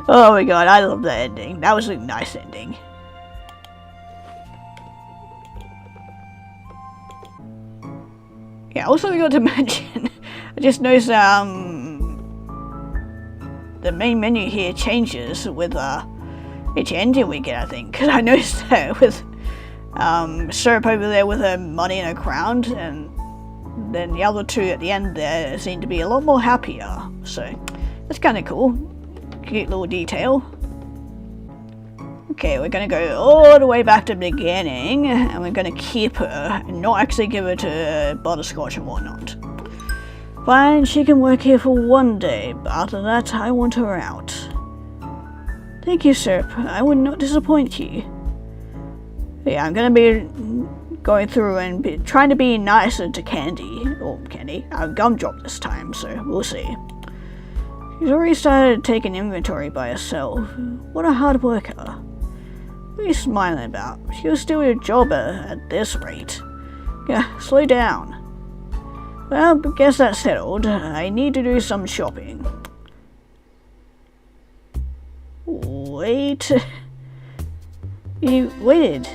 Oh my god, I love that ending. That was a nice ending. Yeah, also I got to mention, I just noticed the main menu here changes with each ending we get, I think, because I noticed that with Syrup over there with her money and her crown, and then the other two at the end there seem to be a lot more happier, so that's kind of cool. Cute little detail. Okay, we're gonna go all the way back to the beginning, and we're gonna keep her and not actually give her to Butterscotch and whatnot. Fine, she can work here for one day, but after that I want her out. Thank you, Syrup. I would not disappoint you. Yeah, I'm gonna be going through and trying to be nicer to Candy. Gumdrop this time, so we'll see. She's already started taking inventory by herself. What a hard worker. What are you smiling about? She'll steal your job at this rate. Yeah, slow down. Well, guess that's settled. I need to do some shopping. Wait. You waited.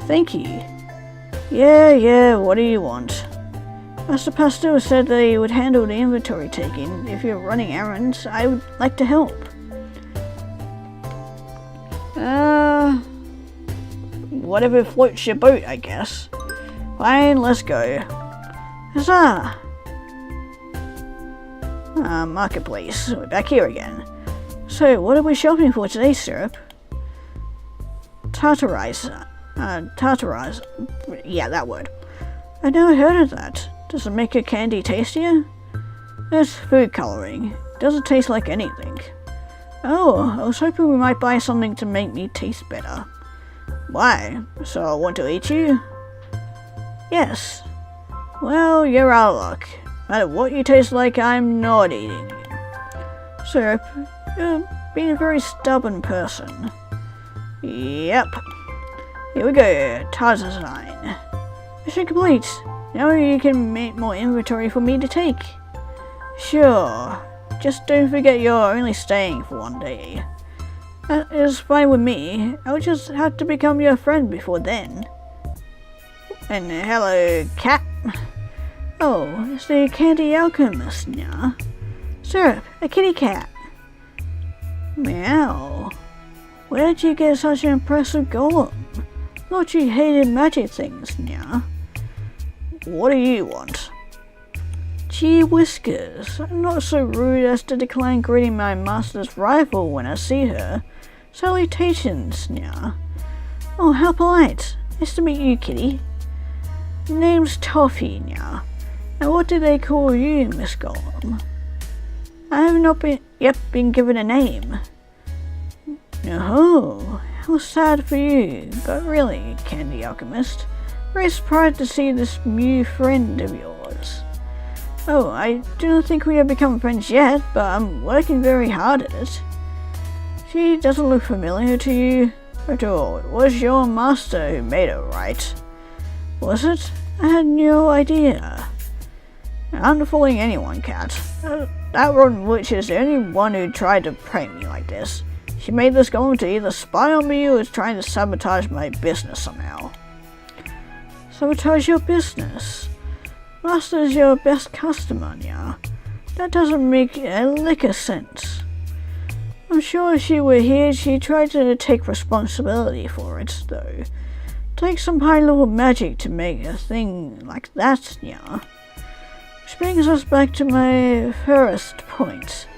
Thank you. Yeah, what do you want? Master Pastel said that he would handle the inventory taking. If you're running errands, I would like to help. Whatever floats your boat, I guess. Fine, let's go. Huzzah! Marketplace. We're back here again. So, what are we shopping for today, Syrup? Tartarize. Yeah, that word. I've never heard of that. Does it make your candy tastier? It's food coloring. It doesn't taste like anything. Oh, I was hoping we might buy something to make me taste better. Why? So I want to eat you? Yes. Well, you're out of luck. No matter what you taste like, I'm not eating you. Syrup, you're being a very stubborn person. Yep. Here we go. Tarzan. Mission complete. Now you can make more inventory for me to take. Sure. Just don't forget you're only staying for one day. That is fine with me. I'll just have to become your friend before then. And hello, cat. Oh, it's the Candy Alchemist now. Syrup, a kitty cat. Meow. Where did you get such an impressive golem? Thought you hated magic things, now. What do you want? Gee whiskers, I'm not so rude as to decline greeting my master's rival when I see her. Salutations, now. Oh, how polite. Nice to meet you, kitty. Name's Toffee, now. And what do they call you, Miss Golem? I have not been given a name. Oh, how sad for you. But really, Candy Alchemist, very surprised to see this new friend of yours. Oh, I do not think we have become friends yet, but I'm working very hard at it. She doesn't look familiar to you at all. It was your master who made her, right? Was it? I had no idea. I'm not fooling anyone, cat. That rotten witch is the only one who tried to prank me like this. She made this golem to either spy on me or is trying to sabotage my business somehow. Sabotage your business? Master's your best customer, now. That doesn't make a lick of sense. I'm sure if she were here, she'd try to take responsibility for it, though. Take some high-level magic to make a thing like that, yeah. Which brings us back to my first point.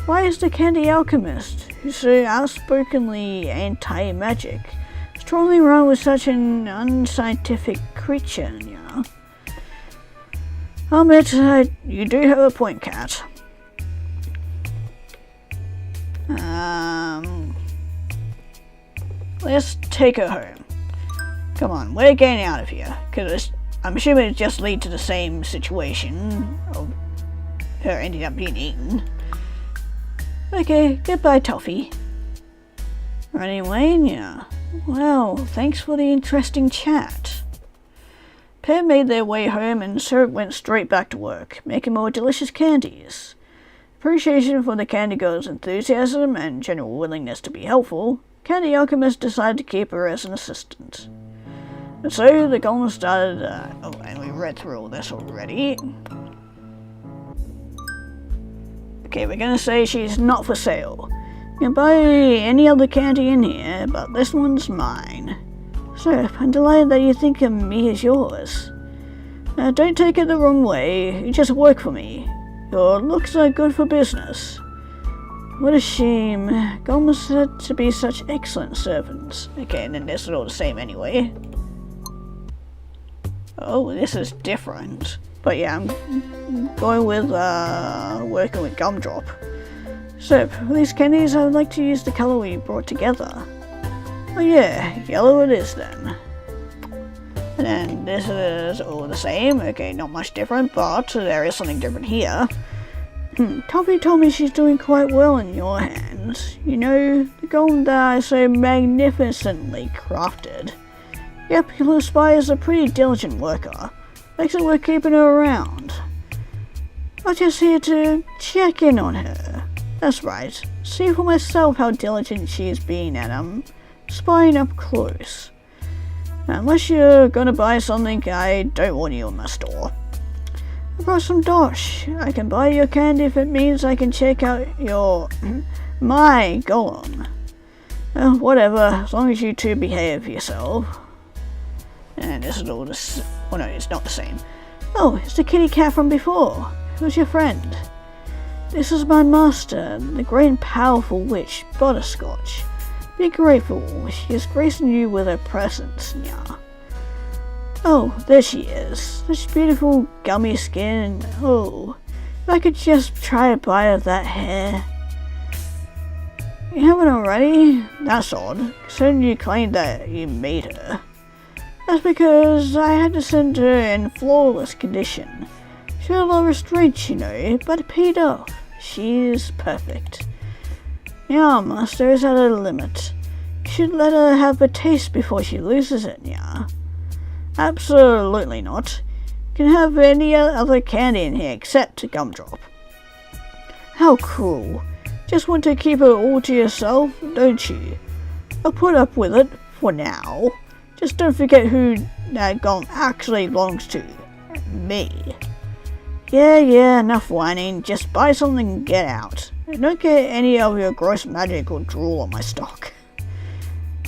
Why is the candy alchemist, who's so outspokenly anti-magic, strolling around with such an unscientific creature, you know? I'll admit, you do have a point, Cat. Let's take her home. Come on, we're getting out of here, because I'm assuming it just leads to the same situation of her ending up being eaten. Okay, goodbye, Toffee. Running away, yeah. Well, thanks for the interesting chat. Pair made their way home and Syrup went straight back to work, making more delicious candies. Appreciation for the Candy Girl's enthusiasm and general willingness to be helpful, Candy Alchemist decided to keep her as an assistant. And so the golem started, and we read through all this already. Okay, we're gonna say she's not for sale. You can buy any other candy in here, but this one's mine. Syrup, I'm delighted that you think of me as yours. Don't take it the wrong way, you just work for me. Your looks are good for business. What a shame. Golems said to be such excellent servants. Okay, and then this is all the same anyway. Oh, this is different. But yeah, I'm going with, working with Gumdrop. So, for these candies, I would like to use the colour we brought together. Oh yeah, yellow it is then. And then this is all the same. Okay, not much different, but there is something different here. Toffee told me she's doing quite well in your hands. You know, the golem that is so magnificently crafted. Yep, Little Spy is a pretty diligent worker. Makes it worth keeping her around. I'm just here to check in on her. That's right, see for myself how diligent she's been at spying up close. Unless you're gonna buy something, I don't want you in my store. I brought some dosh. I can buy your candy if it means I can check out my golem. Whatever, as long as you two behave yourself. And this is all this. Oh no, it's not the same. Oh, it's the kitty cat from before. Who's your friend? This is my master, the great and powerful witch, Butterscotch. Be grateful, she is gracing you with her presence, yeah. Oh, there she is. Such beautiful gummy skin. Oh, if I could just try a bite of that hair. You haven't already? That's odd, considering you claimed that you made her. That's because I had to send her in flawless condition. She had a lot of restraints, you know, but it paid off. She is perfect. Yeah, master is at a limit. You should let her have a taste before she loses it, yeah. Absolutely not. You can have any other candy in here except Gumdrop. How cruel. Just want to keep it all to yourself, don't you? I'll put up with it, for now. Just don't forget who that golem actually belongs to. Me. Yeah, enough whining. Just buy something and get out. And don't get any of your gross magic or drool on my stock.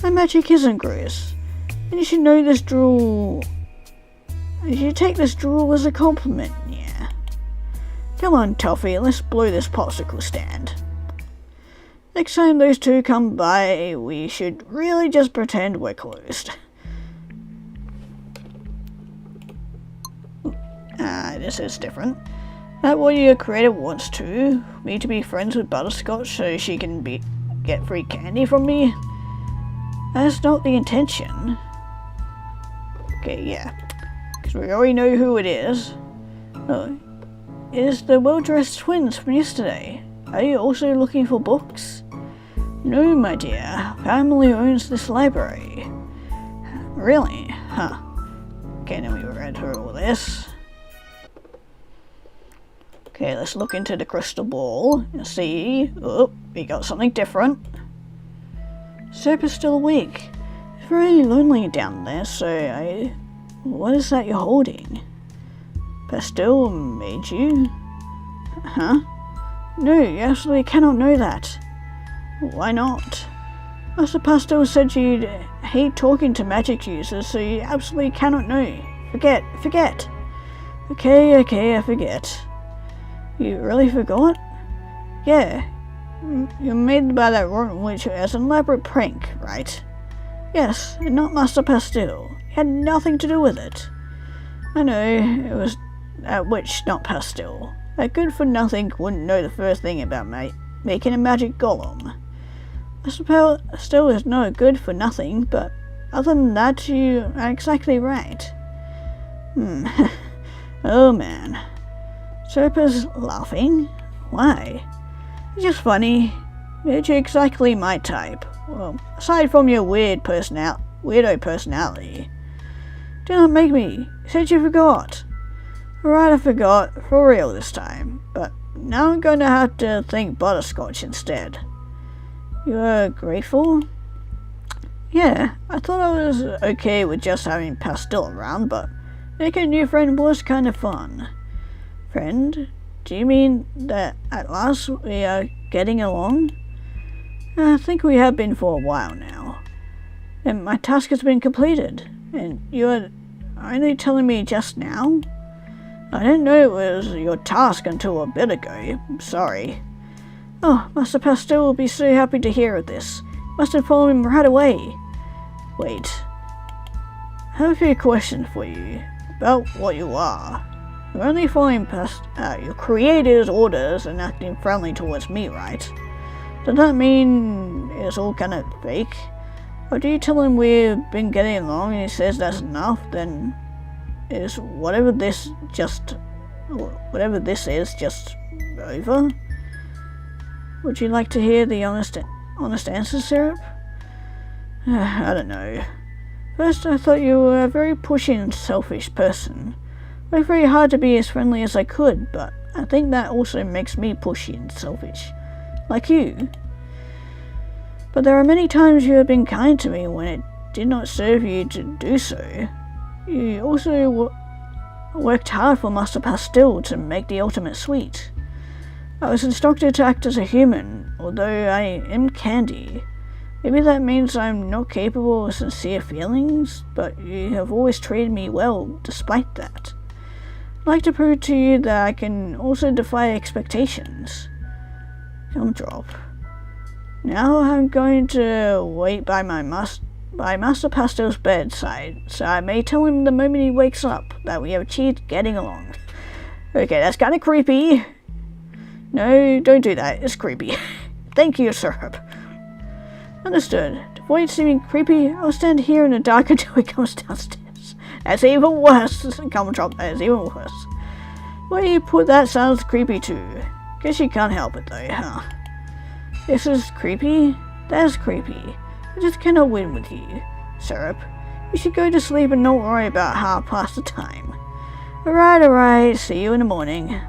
My magic isn't gross. And you should know this drool. You should take this drool as a compliment, yeah. Come on, Toffee, let's blow this popsicle stand. Next time those two come by, we should really just pretend we're closed. This is different. That what your creator wants to? Me to be friends with Butterscotch so she can get free candy from me? That's not the intention. Okay, yeah. Because we already know who it is. Oh, it is the well-dressed twins from yesterday. Are you also looking for books? No, my dear. Family owns this library. Really? Huh. Okay, then we read through all this. Okay, let's look into the crystal ball and see. Oh, we got something different. Syrup is still awake. It's very lonely down there, so what is that you're holding? Pastel made you? Huh? No, you absolutely cannot know that. Why not? Master Pastel said you'd hate talking to magic users, so you absolutely cannot know. Forget. Okay, I forget. You really forgot? Yeah, You're made by that rotten witch as an elaborate prank, right? Yes, and not Master Pastel. He had nothing to do with it. I know, it was that witch, not Pastel. That good-for-nothing wouldn't know the first thing about making a magic golem. Master Pastel is no good-for-nothing, but other than that, you are exactly right. Oh man. Syrup is laughing? Why? It's just funny. You're exactly my type. Well, aside from your weirdo personality. Do not make me. You said you forgot. Alright, I forgot. For real this time. But now I'm going to have to think butterscotch instead. You are grateful? Yeah, I thought I was okay with just having Pastel around, but making a new friend was kind of fun. Friend? Do you mean that at last we are getting along? I think we have been for a while now. And my task has been completed. And you are only telling me just now? I didn't know it was your task until a bit ago. I'm sorry. Oh, Master Pastel will be so happy to hear of this. Must inform him right away. Wait. I have a few questions for you about what you are. You're only following your creator's orders and acting friendly towards me, right? Does that mean it's all kind of fake? Or do you tell him we've been getting along and he says that's enough, then is whatever this is just over? Would you like to hear the honest answer, Syrup? I don't know. First I thought you were a very pushy and selfish person. I worked very hard to be as friendly as I could, but I think that also makes me pushy and selfish. Like you. But there are many times you have been kind to me when it did not serve you to do so. You also worked hard for Master Pastel to make the ultimate sweet. I was instructed to act as a human, although I am Candy. Maybe that means I'm not capable of sincere feelings, but you have always treated me well despite that. I'd like to prove to you that I can also defy expectations. Gumdrop. Now I'm going to wait by Master Pastel's bedside, so I may tell him the moment he wakes up that we have achieved getting along. Okay, that's kind of creepy. No, don't do that. It's creepy. Thank you, Syrup. Understood. To avoid seeming creepy, I'll stand here in the dark until he comes downstairs. That's even worse. Gumdrop, that is even worse. Where you put that sounds creepy too. Guess you can't help it though, huh? This is creepy? That's creepy. I just cannot win with you. Syrup, you should go to sleep and not worry about half past the time. Alright, see you in the morning.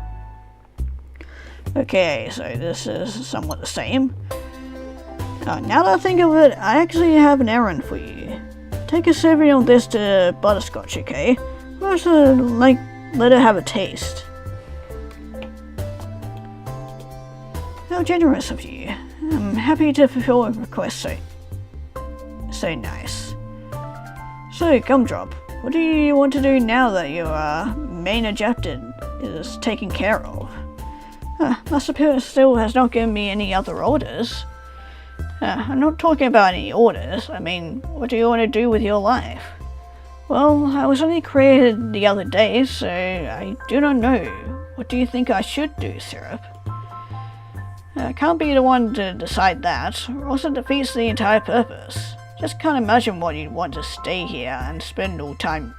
Okay, so this is somewhat the same. Now that I think of it, I actually have an errand for you. Take a serving of this to Butterscotch, okay? First, let her have a taste. How generous of you. I'm happy to fulfill a request so nice. So, Gumdrop, what do you want to do now that your main objective is taken care of? Master Pastel has not given me any other orders. I'm not talking about any orders. I mean, what do you want to do with your life? Well, I was only created the other day, so I do not know. What do you think I should do, Syrup? I can't be the one to decide that, or else it defeats the entire purpose. Just can't imagine why you'd want to stay here and spend all time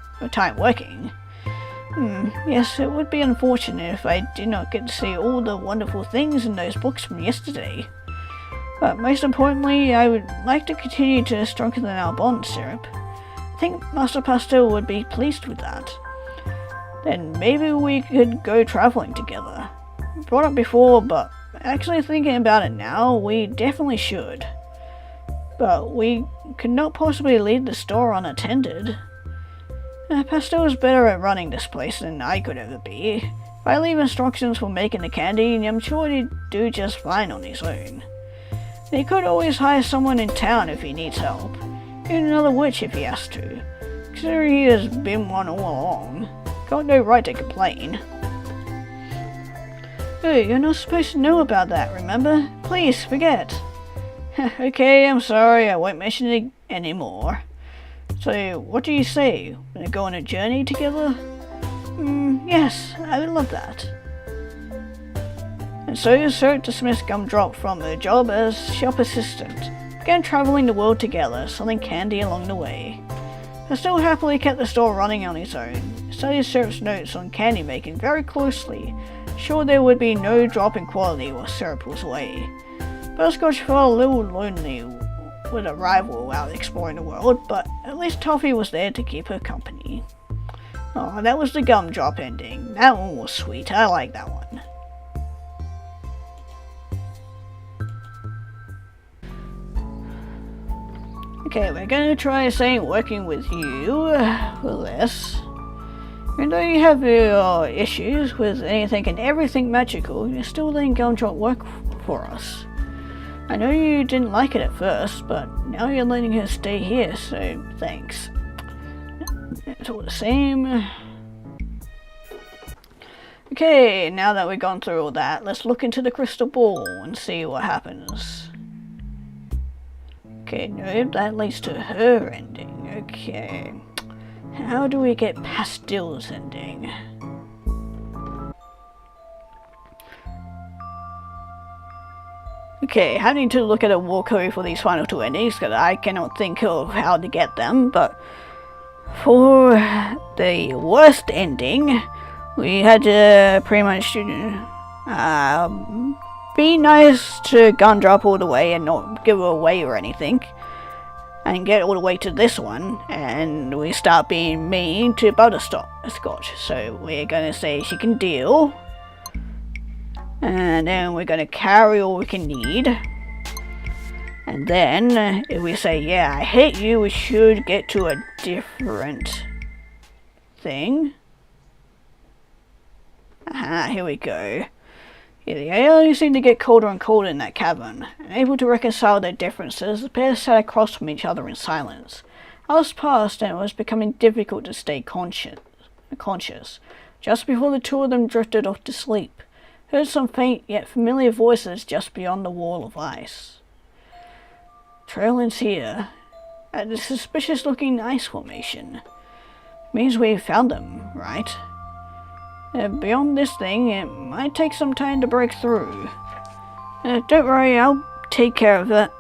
working. Yes, it would be unfortunate if I did not get to see all the wonderful things in those books from yesterday. But most importantly, I would like to continue to strengthen our bond, Syrup. I think Master Pastel would be pleased with that. Then maybe we could go traveling together. I brought it before, but actually thinking about it now, we definitely should. But we could not possibly leave the store unattended. Pastel is better at running this place than I could ever be. If I leave instructions for making the candy, I'm sure he'd do just fine on his own. He could always hire someone in town if he needs help, even another witch if he has to. Considering he has been one all along, got no right to complain. Hey, you're not supposed to know about that, remember? Please, forget. Okay, I'm sorry, I won't mention it anymore. So, what do you say? Wanna go on a journey together? Yes, I would love that. And so Sir dismissed Gumdrop from her job as shop assistant, began travelling the world together, selling candy along the way. Pastel happily kept the store running on his own, studied Syrup's notes on candy making very closely, sure there would be no drop in quality while Syrup was away. Butterscotch felt a little lonely with a rival out exploring the world, but at least Toffee was there to keep her company. Oh, that was the Gumdrop ending. That one was sweet, I like that one. Okay, we're gonna try saying working with you, with this. Even though you have your issues with anything and everything magical, you're still letting Gumdrop work for us. I know you didn't like it at first, but now you're letting her stay here, so thanks. It's all the same. Okay, now that we've gone through all that, let's look into the crystal ball and see what happens. Okay, no, that leads to her ending. Okay. How do we get Pastel's ending? Okay, having to look at a walkthrough for these final two endings because I cannot think of how to get them, but for the worst ending, we had to pretty much be nice to Gumdrop all the way and not give her away or anything, and get all the way to this one, and we start being mean to Butterscotch. So we're gonna say she can deal, and then we're gonna carry all we can need, and then if we say, yeah, I hate you, we should get to a different thing. Here we go. The air seemed to get colder and colder in that cavern. Unable to reconcile their differences, the pair sat across from each other in silence. Hours passed and it was becoming difficult to stay conscious. Just before the two of them drifted off to sleep, heard some faint yet familiar voices just beyond the wall of ice. Trail ends here, at the suspicious-looking ice formation. Means we've found them, right? Beyond this thing, it might take some time to break through. Don't worry, I'll take care of that.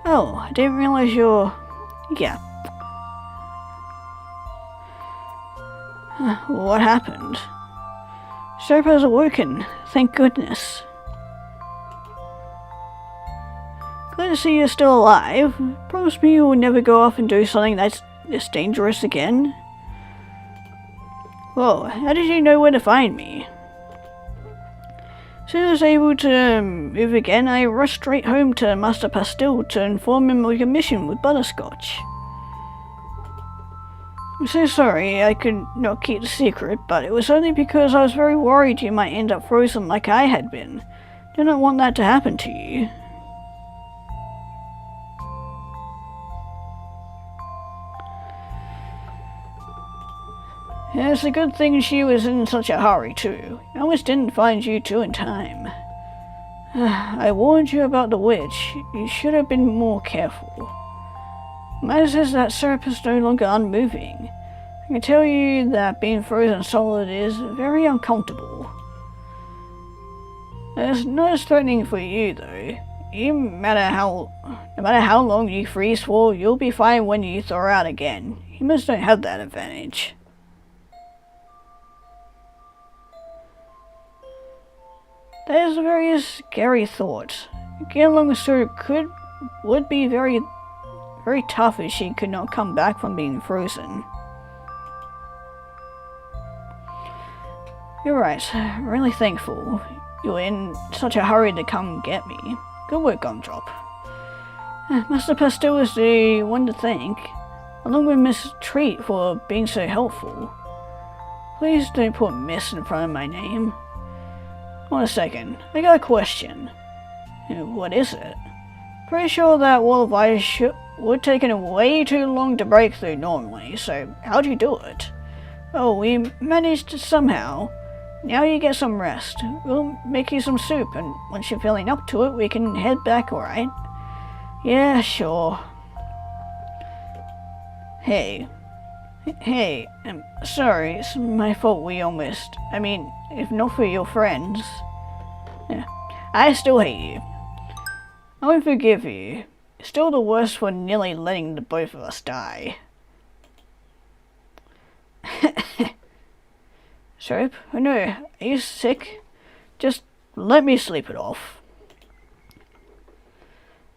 Oh, I didn't realize you're... yeah. What happened? Syrup has awoken, thank goodness. Glad to see you're still alive. Promise me you will never go off and do something that's this dangerous again. Whoa, how did you know where to find me? As soon as I was able to move again, I rushed straight home to Master Pastel to inform him of your mission with Butterscotch. I'm so sorry I could not keep the secret, but it was only because I was very worried you might end up frozen like I had been. Did not want that to happen to you. Yeah, it's a good thing she was in such a hurry too. I almost didn't find you two in time. I warned you about the witch. You should have been more careful. Matter says that Syrup is no longer unmoving. I can tell you that being frozen solid is very uncomfortable. It's not as threatening for you though. No matter how long you freeze for, you'll be fine when you thaw out again. Humans don't have that advantage. That is a very scary thought. Getting along with Syrup would be very tough if she could not come back from being frozen. You're right, I'm really thankful you were in such a hurry to come get me. Good work, Gumdrop. Master Pastel is the one to thank, along with Miss Treat for being so helpful. Please don't put Miss in front of my name. One second, I got a question. What is it? Pretty sure that wall of ice would take way too long to break through normally, so how'd you do it? Oh, we managed somehow. now you get some rest. We'll make you some soup, and once you're feeling up to it, we can head back, alright? Yeah, sure. Hey, I'm sorry, it's my fault we almost... I mean, if not for your friends... Yeah, I still hate you. I won't forgive you. It's still the worst for nearly letting the both of us die. Soap? Oh no, are you sick? Just let me sleep it off.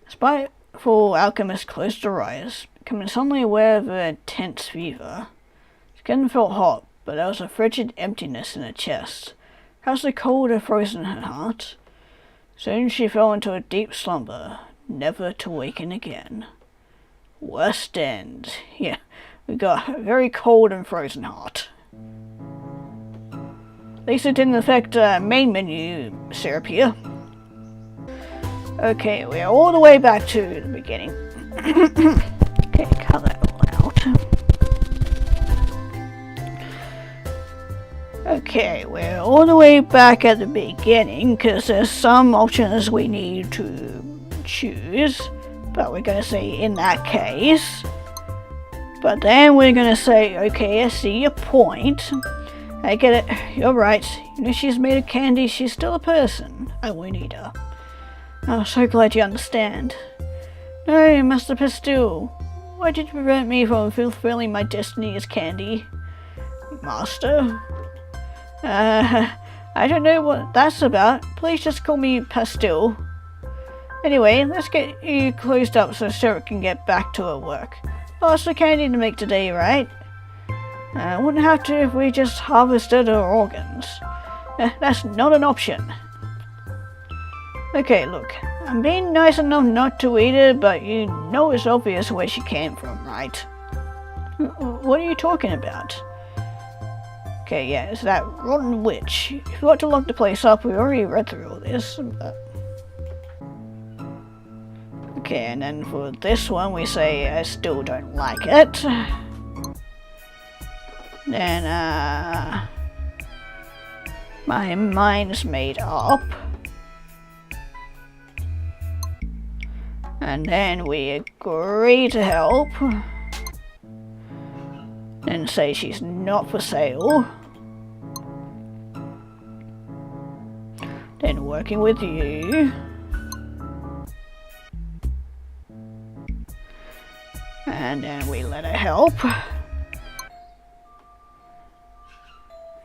The spiteful alchemist closed her eyes, becoming suddenly aware of her intense fever. Skin felt hot, but there was a frigid emptiness in her chest. As the cold had frozen her heart. Soon she fell into a deep slumber, never to waken again. Worst end. Yeah, we got a very cold and frozen heart. At least it didn't affect main menu syrup here. Okay, we are all the way back to the beginning. Okay, cut that all out. Okay, we're all the way back at the beginning because there's some options we need to choose. But we're going to say in that case. But then we're going to say, okay, I see your point. I get it. You're right. You know, she's made of candy. She's still a person. I won't eat her. I'm so glad you understand. No, Master Pastille. Why did you prevent me from fulfilling my destiny as candy? Master? I don't know what that's about. Please just call me Pastille. Anyway, let's get you closed up so Sarah can get back to her work. Lots of candy to make today, right? Wouldn't have to if we just harvested her organs. That's not an option. Okay, look. I'm being nice enough not to eat her, but you know it's obvious where she came from, right? What are you talking about? Okay, yeah, it's that rotten witch. You forgot to lock the place up. We already read through all this. But... Okay, and then for this one we say I still don't like it. Then, my mind's made up. And then we agree to help. Then say she's not for sale. Then working with you. And then we let her help.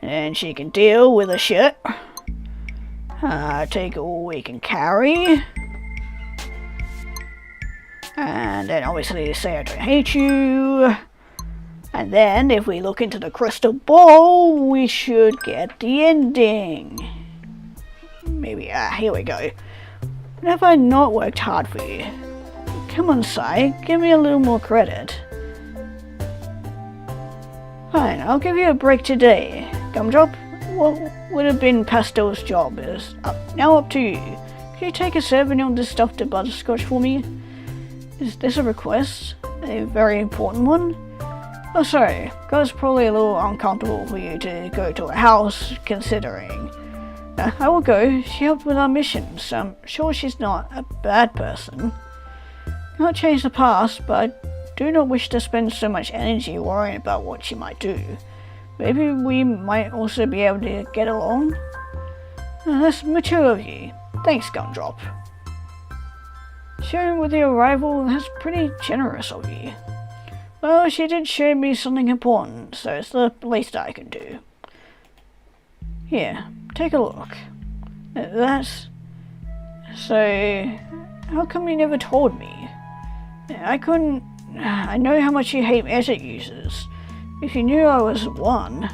And she can deal with the shit. Take all we can carry. And then obviously say I don't hate you. And then if we look into the crystal ball, we should get the ending. Maybe, here we go. Have I not worked hard for you? Come on, Sai, give me a little more credit. Fine, I'll give you a break today. Gumdrop, what would have been Pastille's job is now up to you. Can you take a serving of this stuffed butterscotch for me? Is this a request? A very important one? Oh, sorry. It's probably a little uncomfortable for you to go to a house, considering. I will go. She helped with our mission, so I'm sure she's not a bad person. Can't change the past, but I do not wish to spend so much energy worrying about what she might do. Maybe we might also be able to get along. That's mature of you. Thanks, Gumdrop. Sharing with your rival, that's pretty generous of you. Well, she did show me something important, so it's the least I can do. Here, take a look. That's... So... How come you never told me? I couldn't... I know how much you hate magic users. If you knew I was one...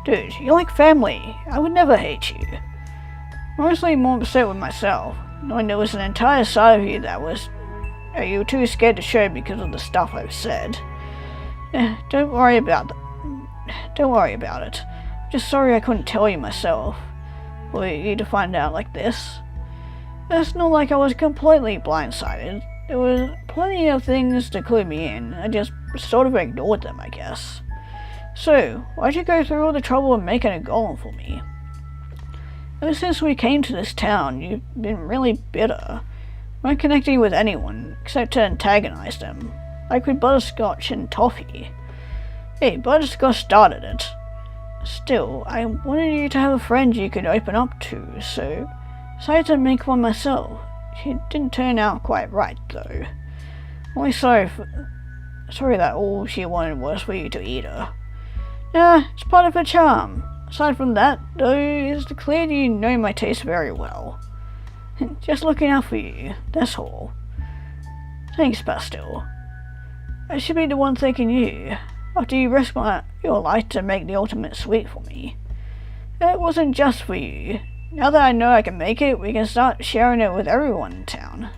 Dude, you're like family. I would never hate you. Mostly more upset with myself, knowing there was an entire side of you that was... you were too scared to show because of the stuff I've said. Don't worry about it. I'm just sorry I couldn't tell you myself. For you to find out like this. It's not like I was completely blindsided. There were plenty of things to clue me in. I just sort of ignored them, I guess. So, why'd you go through all the trouble of making a golem for me? Ever since we came to this town, you've been really bitter. Not connecting with anyone, except to antagonize them. Like with Butterscotch and Toffee. Hey, Butterscotch started it. Still, I wanted you to have a friend you could open up to, so I decided to make one myself. It didn't turn out quite right, though. Only sorry that all she wanted was for you to eat her. It's part of her charm. Aside from that, though, it's clear you know my taste very well. Just looking out for you, that's all. Thanks, Pastel. I should be the one thanking you, after you risked your life to make the ultimate sweet for me. It wasn't just for you. Now that I know I can make it, we can start sharing it with everyone in town.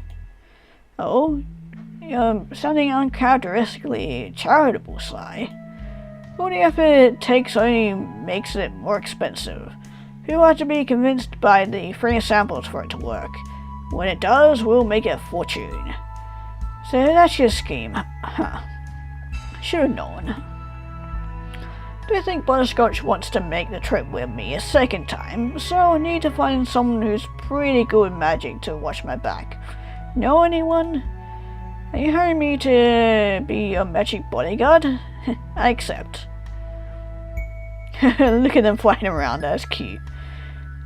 Oh? You're sounding uncharacteristically charitable, Sly. All the effort it takes only makes it more expensive. People have to be convinced by the free samples for it to work. When it does, we'll make a fortune. So that's your scheme. Huh. Should have known. Do you think Butterscotch wants to make the trip with me a second time, so I need to find someone who's pretty good with magic to watch my back. Know anyone? Are you hiring me to be your magic bodyguard? I accept. Look at them flying around, that's cute.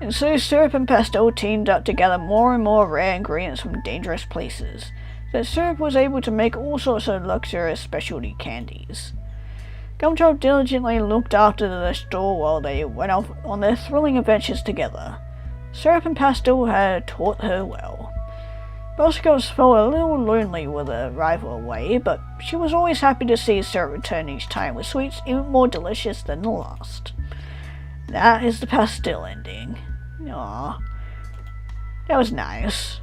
And so Syrup and Pastel teamed up to gather more and more rare ingredients from dangerous places. So Syrup was able to make all sorts of luxurious specialty candies. Gumdrop diligently looked after the store while they went off on their thrilling adventures together. Syrup and Pastel had taught her well. Butterscotch felt a little lonely with her rival away, but she was always happy to see Syrup return each time with sweets even more delicious than the last. That is the Pastel ending. Aww. That was nice.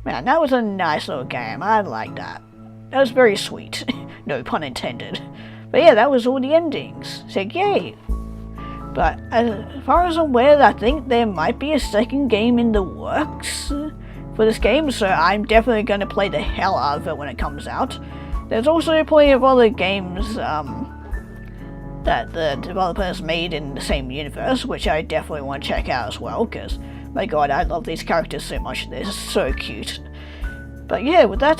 Man, that was a nice little game. I like that. That was very sweet. No pun intended. But yeah, that was all the endings. So yay. But as far as I'm aware, I think there might be a second game in the works for this game, so I'm definitely going to play the hell out of it when it comes out. There's also plenty of other games that the developers made in the same universe, which I definitely want to check out as well, because, my god, I love these characters so much. They're so cute. But yeah, with that,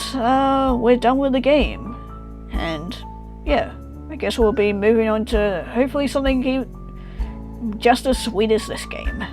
we're done with the game. And yeah, I guess we'll be moving on to hopefully something just as sweet as this game.